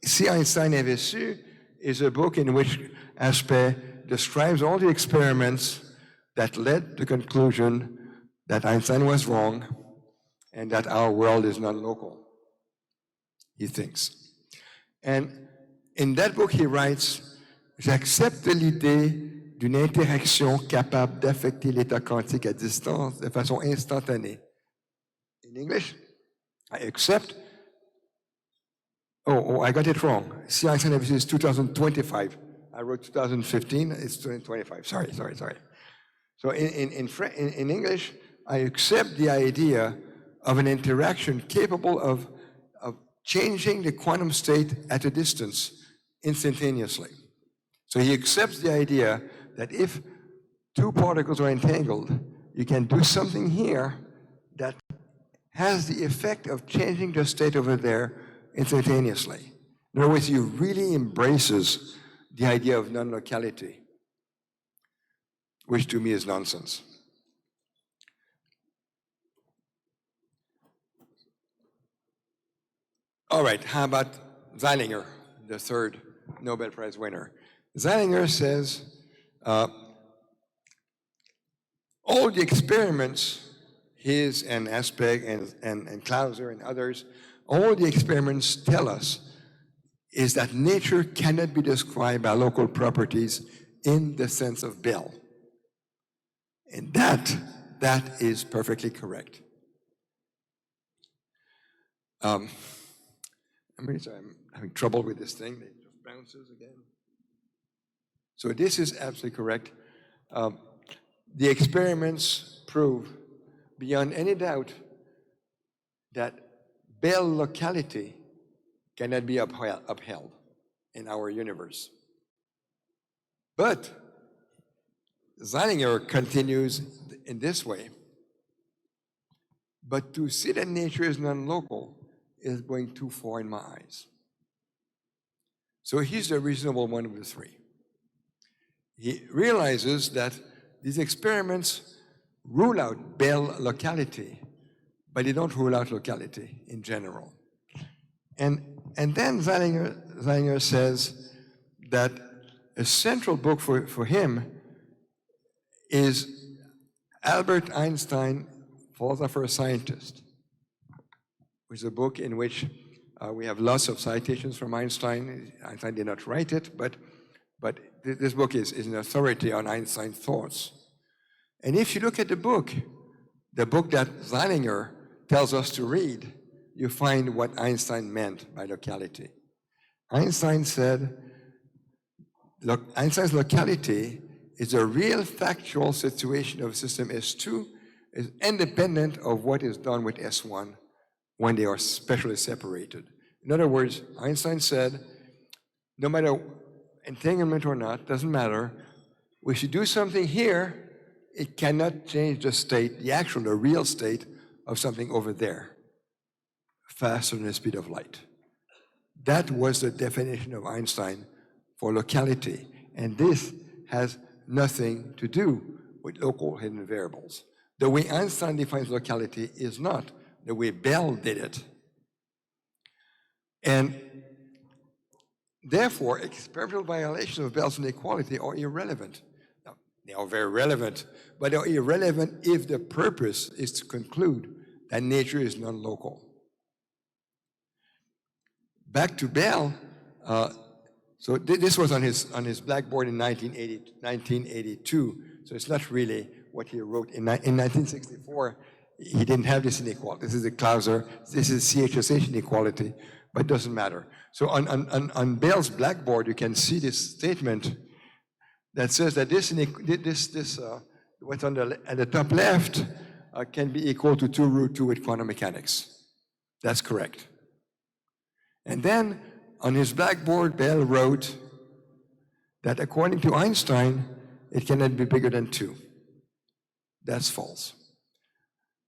Si Einstein avait su is a book in which Aspect describes all the experiments that led to the conclusion that Einstein was wrong and that our world is non-local. he thinks. And in that book, he writes, j'accepte l'idée d'une interaction capable d'affecter l'état quantique à distance de façon instantanée. In English, I accept. Oh, I got it wrong. See, Einstein is 2025. I wrote 2015. It's 2025. Sorry. So in English, I accept the idea of an interaction capable of changing the quantum state at a distance instantaneously. So he accepts the idea that if two particles are entangled, you can do something here that has the effect of changing the state over there instantaneously. In other words, he really embraces the idea of non-locality, which to me is nonsense. All right, how about Zeilinger, the third Nobel Prize winner? Zeilinger says, all the experiments, his and Aspect and Clauser and others, all the experiments tell us is that nature cannot be described by local properties in the sense of Bell. And that is perfectly correct. I'm really sorry, I'm having trouble with this thing. It just bounces again. So this is absolutely correct. The experiments prove beyond any doubt that Bell locality cannot be upheld in our universe. But Zeilinger continues in this way. But to see that nature is non-local is going too far in my eyes. So he's the reasonable one of the three. He realizes that these experiments rule out Bell locality, but they don't rule out locality in general. And then Zeilinger says that a central book for him is Albert Einstein, Philosopher Scientist, which is a book in which we have lots of citations from Einstein. Einstein did not write it, but this book is an authority on Einstein's thoughts. And if you look at the book that Zeilinger tells us to read, you find what Einstein meant by locality. Einstein said, Einstein's locality is a real factual situation of system S2 is independent of what is done with S1 when they are specially separated. In other words, Einstein said, no matter entanglement or not, doesn't matter, we should do something here, it cannot change the state, the real state of something over there, faster than the speed of light. That was the definition of Einstein for locality, and this has nothing to do with local hidden variables. The way Einstein defines locality is not the way Bell did it. And therefore, experimental violations of Bell's inequality are irrelevant. Now, they are very relevant, but they are irrelevant if the purpose is to conclude that nature is non-local. Back to Bell, so this was on his blackboard in 1982, so it's not really what he wrote. In 1964, he didn't have this inequality. This is a Clauser, this is CHSH inequality, but it doesn't matter. So on Bell's blackboard, you can see this statement that says that what's at the top left can be equal to 2 root 2 with quantum mechanics. That's correct. And then on his blackboard, Bell wrote that according to Einstein, it cannot be bigger than 2. That's false.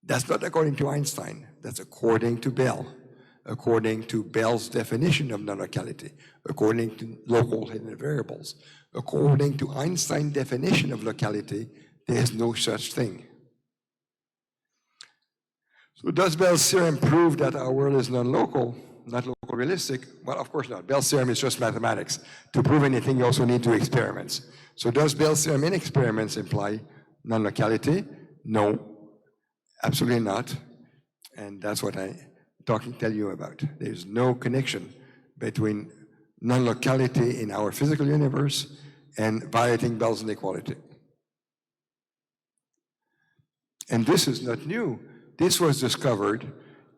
That's not according to Einstein. That's according to Bell, according to Bell's definition of non-locality, according to local hidden variables. According to Einstein's definition of locality, there is no such thing. So does Bell's theorem prove that our world is non-local, not local realistic? Well, of course not. Bell's theorem is just mathematics. To prove anything, you also need to do experiments. So does Bell's theorem in experiments imply non-locality? No, absolutely not. And that's what tell you about. There's no connection between non-locality in our physical universe and violating Bell's inequality. And this is not new. This was discovered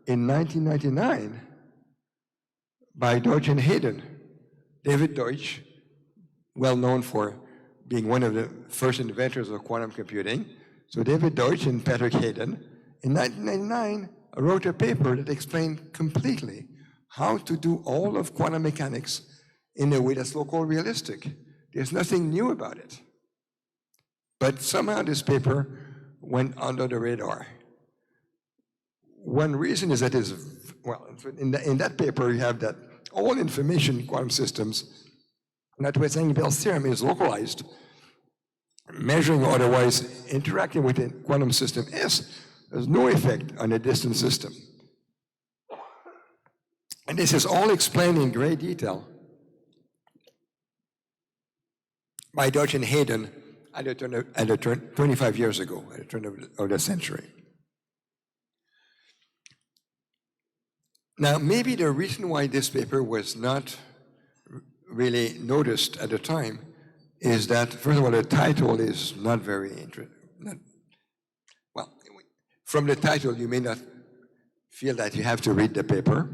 in 1999 by Deutsch and Hayden. David Deutsch, well known for being one of the first inventors of quantum computing. So David Deutsch and Patrick Hayden, in 1999, wrote a paper that explained completely how to do all of quantum mechanics in a way that's local realistic. There's nothing new about it. But somehow this paper went under the radar. One reason is that in that paper you have that all information in quantum systems, notwithstanding Bell's theorem, is localized. Measuring or otherwise interacting with a quantum system S has no effect on a distant system. And this is all explained in great detail by Deutsch and Hayden at the turn 25 years ago, at the turn of the century. Now, maybe the reason why this paper was not really noticed at the time is that, first of all, the title is not very interesting. Well, from the title, you may not feel that you have to read the paper.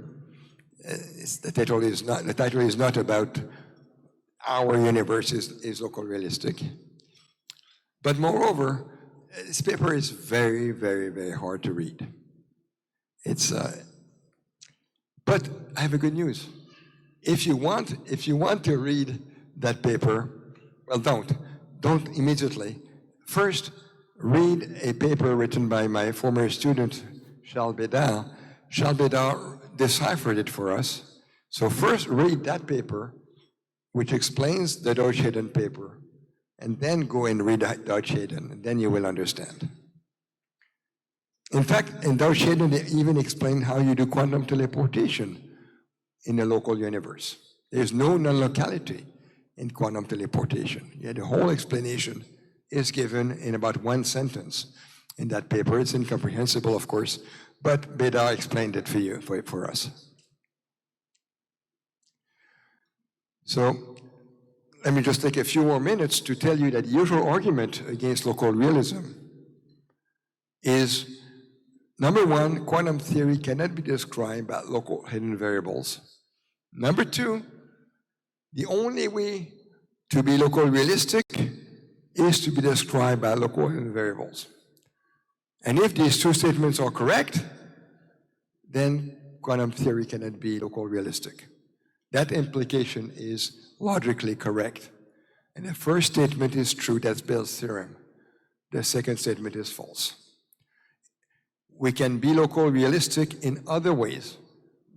The title is not about our universe is local realistic. But moreover, this paper is very, very, very hard to read. But I have a good news. If you want to read that paper, well, don't immediately. First, read a paper written by my former student, Gilles Brassard. Gilles Brassard deciphered it for us. So first read that paper, which explains the Deutsch-Hayden paper, and then go and read Deutsch-Hayden, and then you will understand. In fact, in Deutsch-Hayden, they even explain how you do quantum teleportation in a local universe. There's no non-locality in quantum teleportation. Yet the whole explanation is given in about one sentence in that paper. It's incomprehensible, of course, but Brassard explained it for us. So let me just take a few more minutes to tell you that the usual argument against local realism is, number one, quantum theory cannot be described by local hidden variables. Number two, the only way to be local realistic is to be described by local hidden variables. And if these two statements are correct, then quantum theory cannot be local realistic. That implication is logically correct. And the first statement is true, that's Bell's theorem. The second statement is false. We can be local realistic in other ways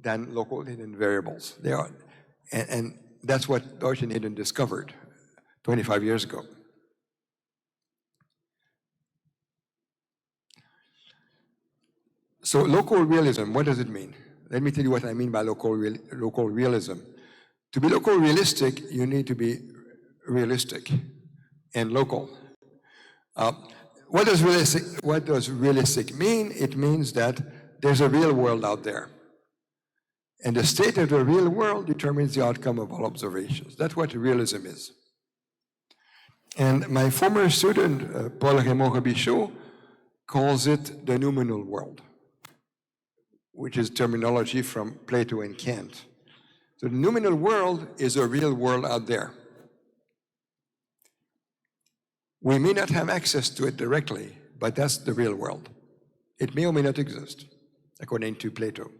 than local hidden variables. And that's what Deutsch and Hayden discovered 25 years ago. So local realism, what does it mean? Let me tell you what I mean by local realism. To be local realistic, you need to be realistic and local. What does realistic mean? It means that there's a real world out there. And the state of the real world determines the outcome of all observations. That's what realism is. And my former student, Paul-Raymond Robichaud, calls it the noumenal world, which is terminology from Plato and Kant. So the noumenal world is a real world out there. We may not have access to it directly, but that's the real world. It may or may not exist, according to Plato.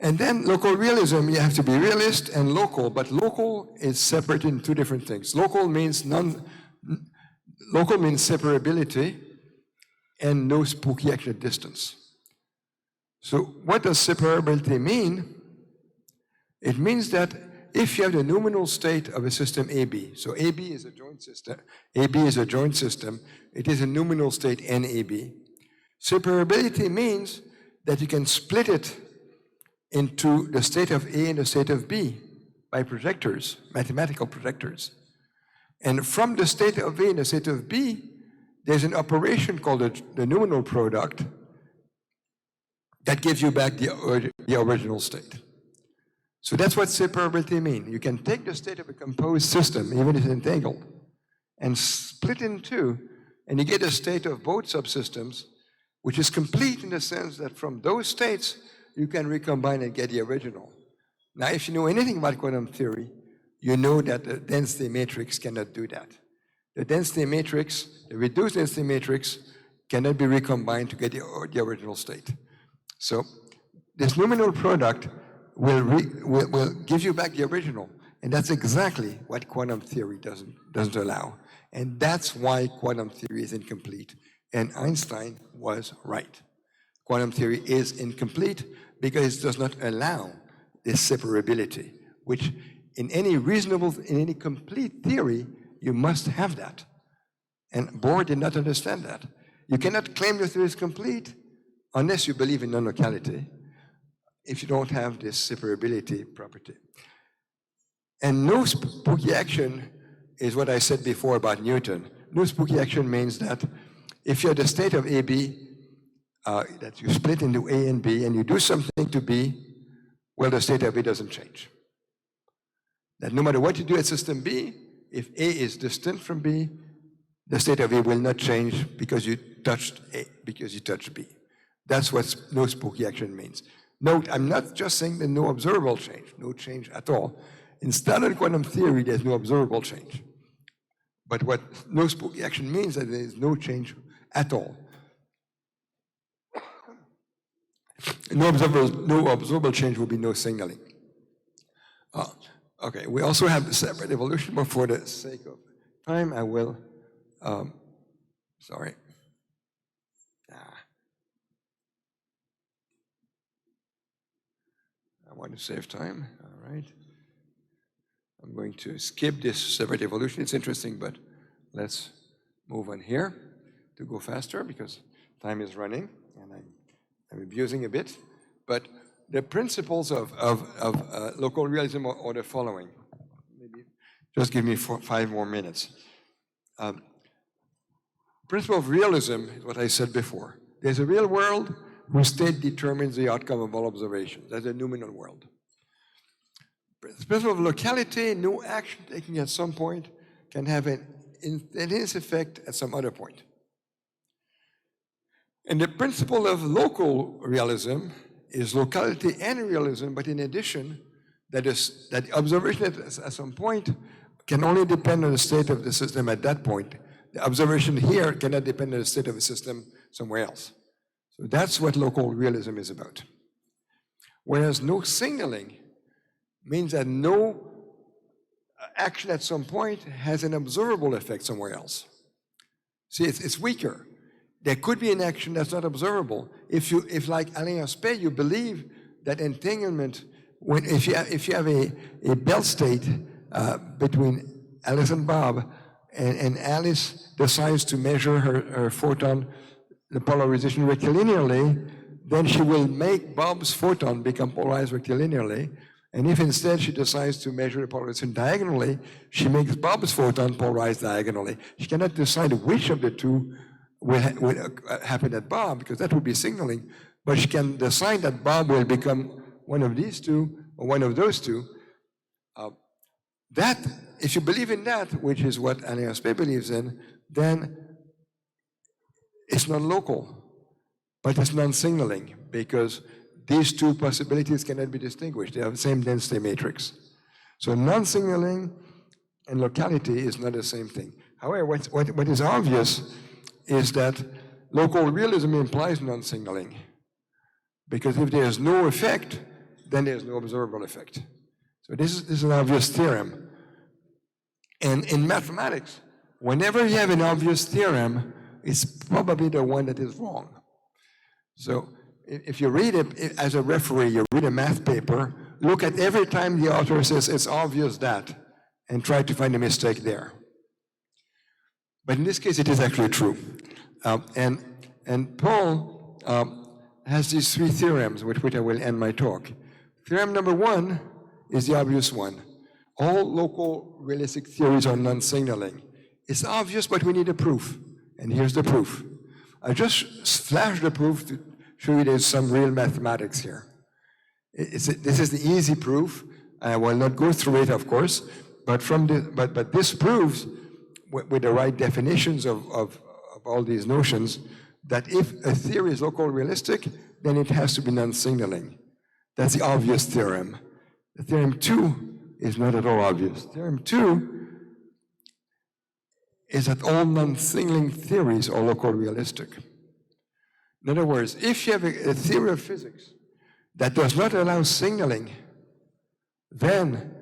And then local realism, you have to be realist and local, but local is separated in two different things. Local means separability and no spooky actual distance. So what does separability mean? It means that if you have the noumenal state of a system AB, so AB is a joint system, it is a noumenal state NAB. Separability means that you can split it into the state of A and the state of B by projectors, mathematical projectors. And from the state of A and the state of B, there's an operation called the noumenal product, that gives you back the original state. So that's what separability means. You can take the state of a composed system, even if it's entangled, and split in two, and you get a state of both subsystems, which is complete in the sense that from those states, you can recombine and get the original. Now, if you know anything about quantum theory, you know that the density matrix cannot do that. The density matrix, the reduced density matrix, cannot be recombined to get the original state. So this nominal product will give you back the original. And that's exactly what quantum theory doesn't allow. And that's why quantum theory is incomplete. And Einstein was right. Quantum theory is incomplete because it does not allow this separability, which in any complete theory, you must have that. And Bohr did not understand that. You cannot claim the theory is complete unless you believe in non-locality, if you don't have this separability property. And no spooky action is what I said before about Newton. No spooky action means that if you have the state of AB, that you split into A and B, and you do something to B, well, the state of A doesn't change. That no matter what you do at system B, if A is distant from B, the state of A will not change because you touched A, because you touched B. That's what no spooky action means. Note, I'm not just saying there's no observable change, no change at all. In standard quantum theory, there's no observable change. But what no spooky action means is that there is no change at all. No observable change will be no signaling. Okay, we also have the separate evolution, but for the sake of time, I will, sorry. I want to save time, all right. I'm going to skip this separate evolution. It's interesting, but let's move on here to go faster because time is running and I'm abusing a bit. But the principles of local realism are the following. Maybe just give me 5 more minutes. Principle of realism is what I said before. There's a real world whose state determines the outcome of all observations. That's a noumenal world. Principle of locality, no action taken at some point can have an intense effect at some other point. And the principle of local realism is locality and realism, but in addition, that observation at some point can only depend on the state of the system at that point. The observation here cannot depend on the state of the system somewhere else. So that's what local realism is about. Whereas no signaling means that no action at some point has an observable effect somewhere else. See, it's weaker. There could be an action that's not observable. If like Alain Aspect, you believe that entanglement, if you have a belt state between Alice and Bob, and Alice decides to measure her photon, the polarization rectilinearly, then she will make Bob's photon become polarized rectilinearly. And if instead she decides to measure the polarization diagonally, she makes Bob's photon polarized diagonally. She cannot decide which of the two will happen at Bob, because that would be signaling. But she can decide that Bob will become one of these two or one of those two. That, if you believe in that, which is what Alain Aspect believes in, then it's non-local, but it's non-signaling, because these two possibilities cannot be distinguished. They have the same density matrix. So non-signaling and locality is not the same thing. However, what is obvious is that local realism implies non-signaling, because if there's no effect, then there's no observable effect. So this is an obvious theorem. And in mathematics, whenever you have an obvious theorem, it's probably the one that is wrong. So if you read it as a referee, you read a math paper, look at every time the author says it's obvious that, and try to find a mistake there. But in this case, it is actually true. And Paul has these 3 theorems with which I will end my talk. Theorem number 1 is the obvious one. All local realistic theories are non-signaling. It's obvious, but we need a proof. And here's the proof. I just flashed the proof show you there's some real mathematics here. This is the easy proof. I will not go through it, of course, but this proves, with the right definitions of all these notions, that if a theory is local realistic, then it has to be non-signaling. That's the obvious theorem. The theorem 2 is not at all obvious. Theorem 2 is that all non-signaling theories are local realistic. In other words, if you have a theory of physics that does not allow signaling, then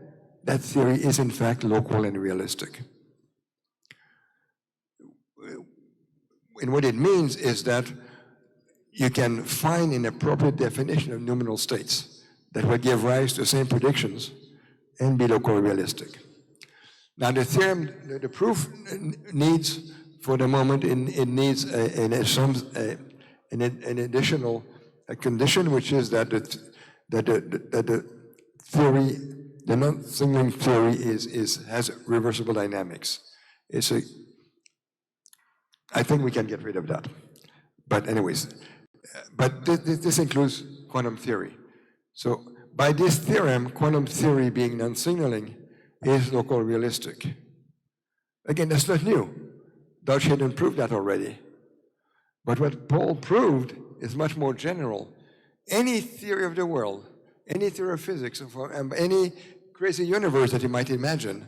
that theory is in fact local and realistic. And what it means is that you can find an appropriate definition of nominal states that will give rise to the same predictions and be local realistic. Now the theorem, the proof needs, for the moment, it needs an additional condition, which is that the theory, the non-signaling theory has reversible dynamics. I think we can get rid of that. But anyways, this includes quantum theory. So by this theorem, quantum theory being non-signaling is local realistic. Again, that's not new. Dodge hadn't proved that already. But what Paul proved is much more general. Any theory of the world, any theory of physics, any crazy universe that you might imagine,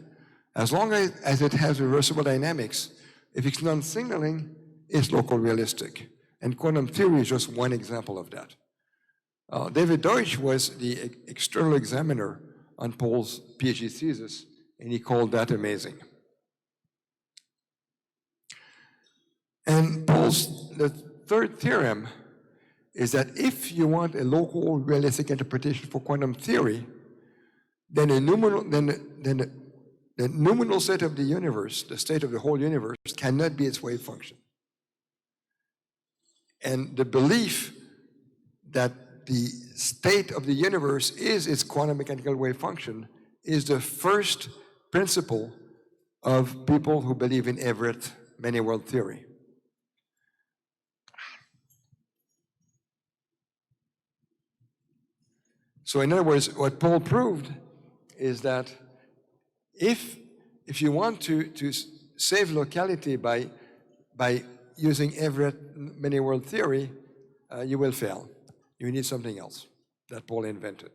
as long as it has reversible dynamics, if it's non-signaling, it's local realistic. And quantum theory is just one example of that. David Deutsch was the external examiner on Paul's PhD thesis, and he called that amazing. And the third theorem is that if you want a local realistic interpretation for quantum theory, then the nominal state of the universe, the state of the whole universe, cannot be its wave function. And the belief that the state of the universe is its quantum mechanical wave function is the first principle of people who believe in Everett many-world theory. So in other words, what Paul proved is that if you want to save locality by using Everett many-world theory, you will fail. You need something else that Paul invented.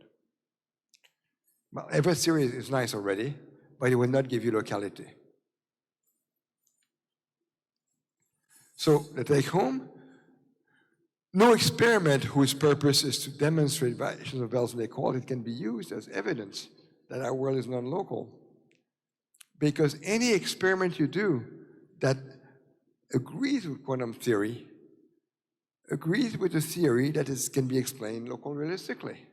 Well, Everett theory is nice already, but it will not give you locality. So the take home, no experiment whose purpose is to demonstrate variations of Bell's inequality can be used as evidence that our world is non-local. Because any experiment you do that agrees with quantum theory agrees with the theory that can be explained local realistically.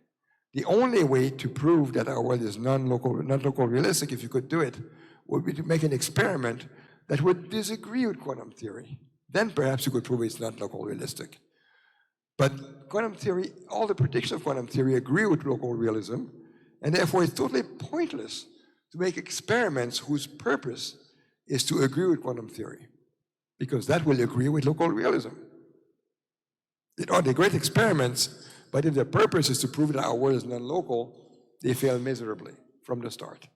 The only way to prove that our world is non-local realistic, if you could do it, would be to make an experiment that would disagree with quantum theory. Then perhaps you could prove it's not local realistic. But quantum theory, all the predictions of quantum theory agree with local realism, and therefore it's totally pointless to make experiments whose purpose is to agree with quantum theory, because that will agree with local realism. They're great experiments, but if their purpose is to prove that our world is non-local, they fail miserably from the start.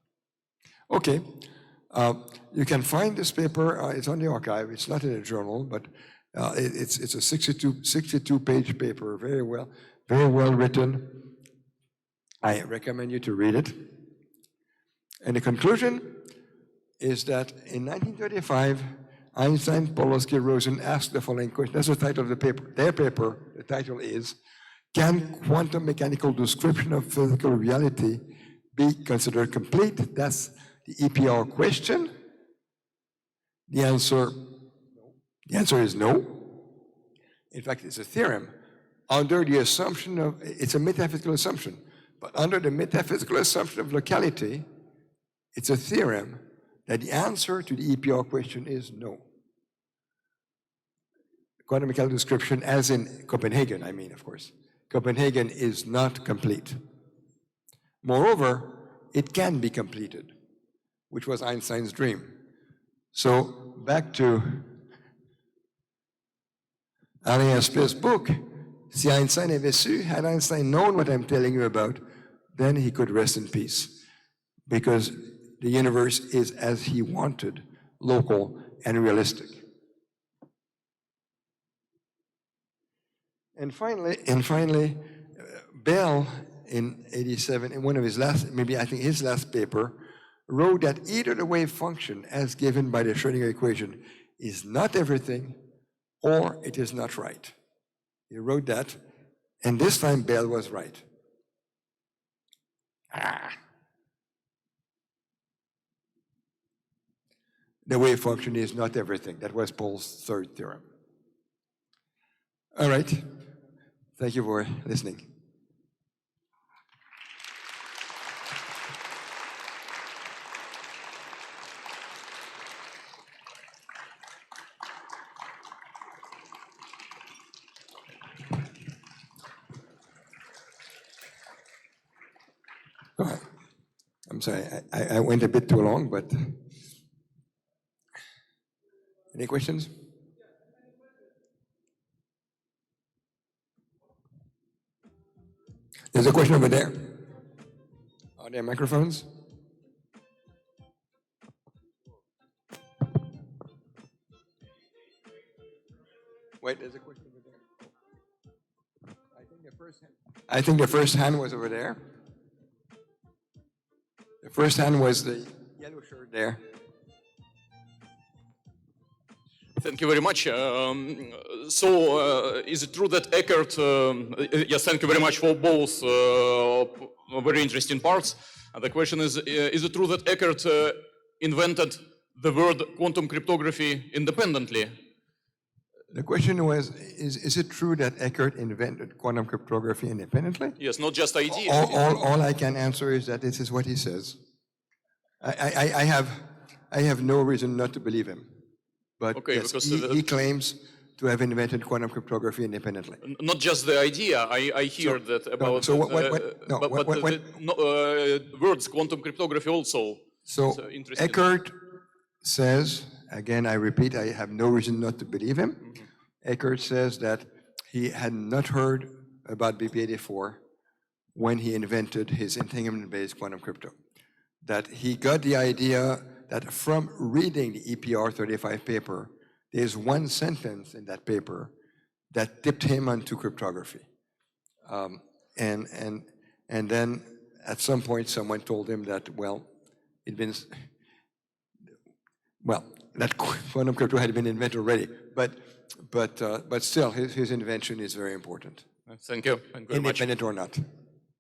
Okay, you can find this paper, it's on the archive, it's not in a journal, but it's a 62-page paper, very well written. I recommend you to read it. And the conclusion is that in 1935, Einstein, Podolsky, Rosen asked the following question. That's the title of the paper. Their paper, the title is, can quantum mechanical description of physical reality be considered complete? That's the EPR question. The answer is no. In fact, it's a theorem under the assumption of, it's a metaphysical assumption, but under the metaphysical assumption of locality, it's a theorem that the answer to the EPR question is no. Quantum mechanical description, as in Copenhagen, I mean, of course. Copenhagen is not complete. Moreover, it can be completed, which was Einstein's dream. So back to Alain Aspect's book, Si Einstein avait su, had Einstein known what I'm telling you about, then he could rest in peace. Because the universe is as he wanted, local and realistic. And finally, Bell in '87, in one of his last, maybe I think his last paper, wrote that either the wave function as given by the Schrödinger equation is not everything, or it is not right. He wrote that, and this time Bell was right. The wave function is not everything. That was Paul's third theorem. All right. Thank you for listening. Go ahead. I'm sorry, I went a bit too long, but any questions? There's a question over there. Are there microphones? Wait, there's a question over there. I think the first hand was over there. The first hand was the yellow shirt there. Thank you very much. Is it true that Ekert, yes, thank you very much for both very interesting parts. The question is it true that Ekert invented the word quantum cryptography independently? The question was, is it true that Ekert invented quantum cryptography independently? Yes, not just idea. All I can answer is that this is what he says. I have no reason not to believe him. But okay, yes, he claims to have invented quantum cryptography independently. Not just the idea. I hear that about words quantum cryptography also. So Ekert says, again, I repeat, I have no reason not to believe him. Mm-hmm. Ekert says that he had not heard about BP84 when he invented his entanglement-based quantum crypto. That he got the idea that from reading the EPR 35 paper, there's one sentence in that paper that tipped him onto cryptography. And then at some point someone told him that, that quantum crypto had been invented already. But still, his invention is very important. Thank you. Thank you very much. Independent or not.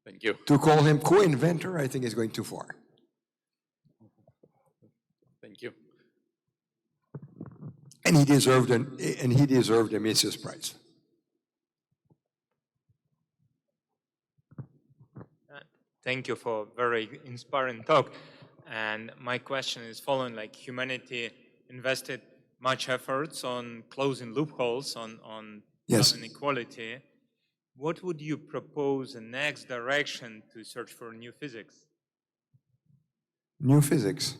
Thank you. To call him co-inventor, I think is going too far. Thank you. And he deserved a Mises Prize. Thank you for a very inspiring talk. And my question is following, like humanity invested much efforts on closing loopholes on yes. inequality. What would you propose the next direction to search for new physics? New physics.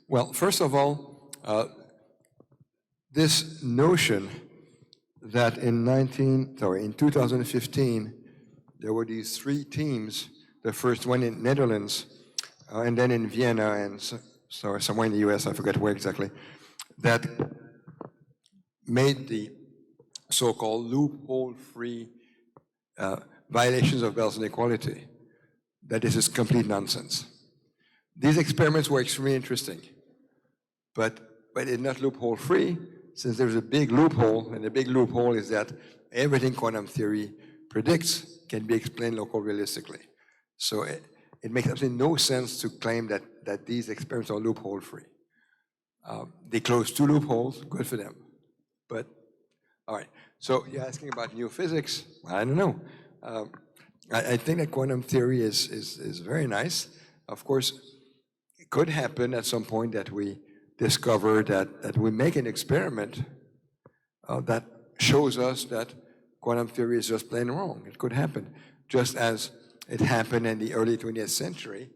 Well, first of all, this notion that in 2015, there were these three teams, the first one in Netherlands, and then in Vienna, and somewhere in the US, I forget where exactly, that made the so-called loophole-free violations of Bell's inequality, that this is complete nonsense. These experiments were extremely interesting, but it's not loophole-free, since there's a big loophole, and the big loophole is that everything quantum theory predicts can be explained local realistically. So it makes absolutely no sense to claim that these experiments are loophole-free. They closed two loopholes, good for them. But, all right, so you're asking about new physics. Well, I don't know. I think that quantum theory is very nice. Of course, it could happen at some point that we discover that we make an experiment that shows us that quantum theory is just plain wrong. It could happen, just as it happened in the early 20th century,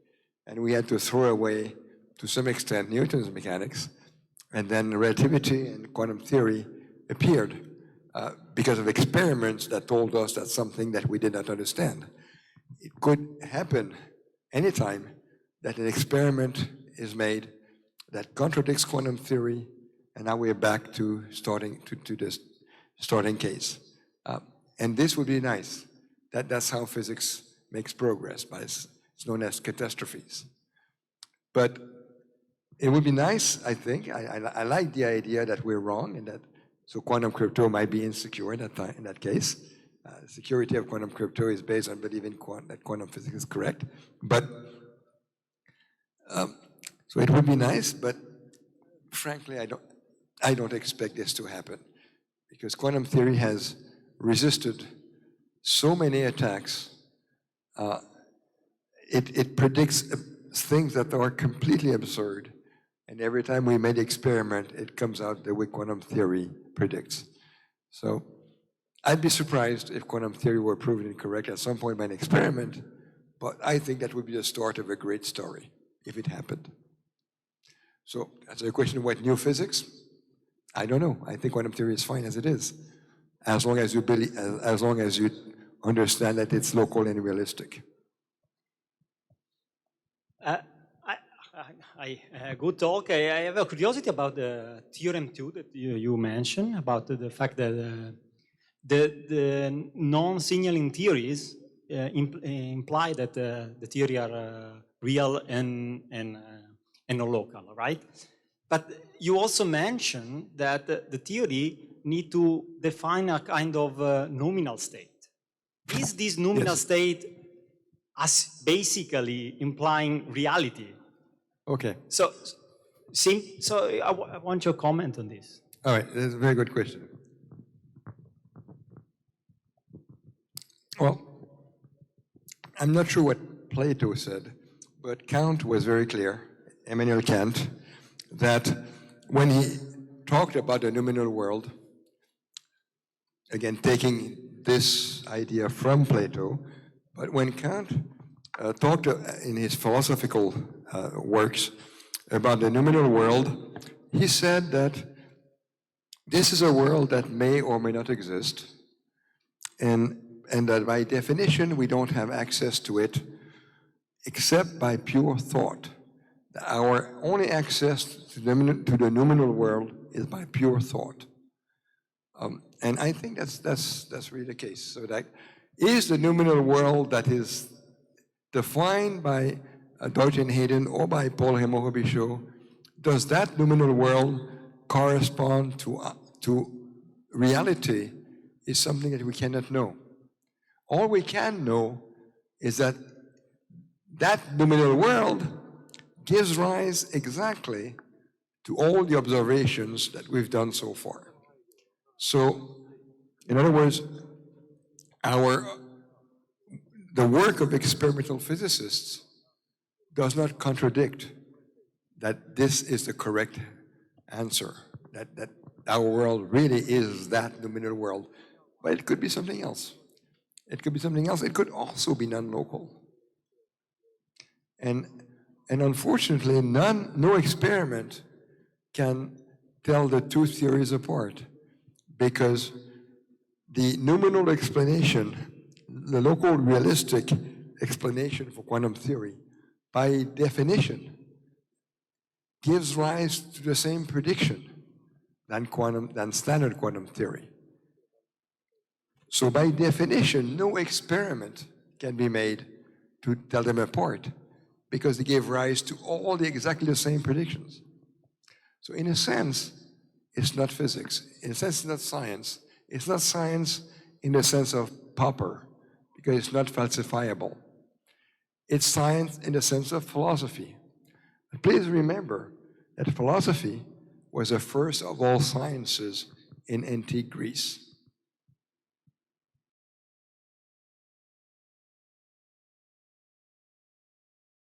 and we had to throw away, to some extent, Newton's mechanics, and then relativity and quantum theory appeared. because of experiments that told us that something that we did not understand. It could happen anytime that an experiment is made that contradicts quantum theory, and now we're back to this starting case. And this would be nice. That's how physics makes progress, it's known as catastrophes. But it would be nice, I think. I like the idea that we're wrong, and that so quantum crypto might be insecure in that case. Security of quantum crypto is based on believing that quantum physics is correct. But so it would be nice, but frankly, I don't expect this to happen, because quantum theory has resisted so many attacks. It predicts things that are completely absurd, and every time we make the experiment, it comes out the way quantum theory predicts. So I'd be surprised if quantum theory were proven incorrect at some point by an experiment, but I think that would be the start of a great story if it happened. So that's a question of what new physics? I don't know. I think quantum theory is fine as it is, as long as you understand that it's local and realistic. Good talk. I have a curiosity about the theorem 2 that you mentioned, about the fact that the non-signaling theories imply that the theory are real and non-local, right? But you also mentioned that the theory need to define a kind of nominal state. Is this nominal state as basically implying reality? Okay. So I want your comment on this. All right, that's a very good question. Well, I'm not sure what Plato said, but Kant was very clear, Immanuel Kant, that when he talked about the noumenal world, again, taking this idea from Plato, but when Kant talked in his philosophical works about the noumenal world, he said that this is a world that may or may not exist, and that by definition we don't have access to it except by pure thought. Our only access to the noumenal world is by pure thought. And I think that's really the case. So that is the noumenal world that is defined by Deutsch Hayden or by Paul Hemorbichaud, does that noumenal world correspond to reality is something that we cannot know. All we can know is that that noumenal world gives rise exactly to all the observations that we've done so far. So, in other words, the work of experimental physicists does not contradict that this is the correct answer, that our world really is that noumenal world. But it could be something else. It could be something else. It could also be non-local. And unfortunately, no experiment can tell the two theories apart, because the noumenal explanation, the local realistic explanation for quantum theory, by definition, gives rise to the same prediction than standard quantum theory. So by definition, no experiment can be made to tell them apart, because they gave rise to all exactly the same predictions. So in a sense, it's not physics. In a sense, it's not science. It's not science in the sense of Popper, because it's not falsifiable. It's science in the sense of philosophy. But please remember that philosophy was the first of all sciences in antique Greece.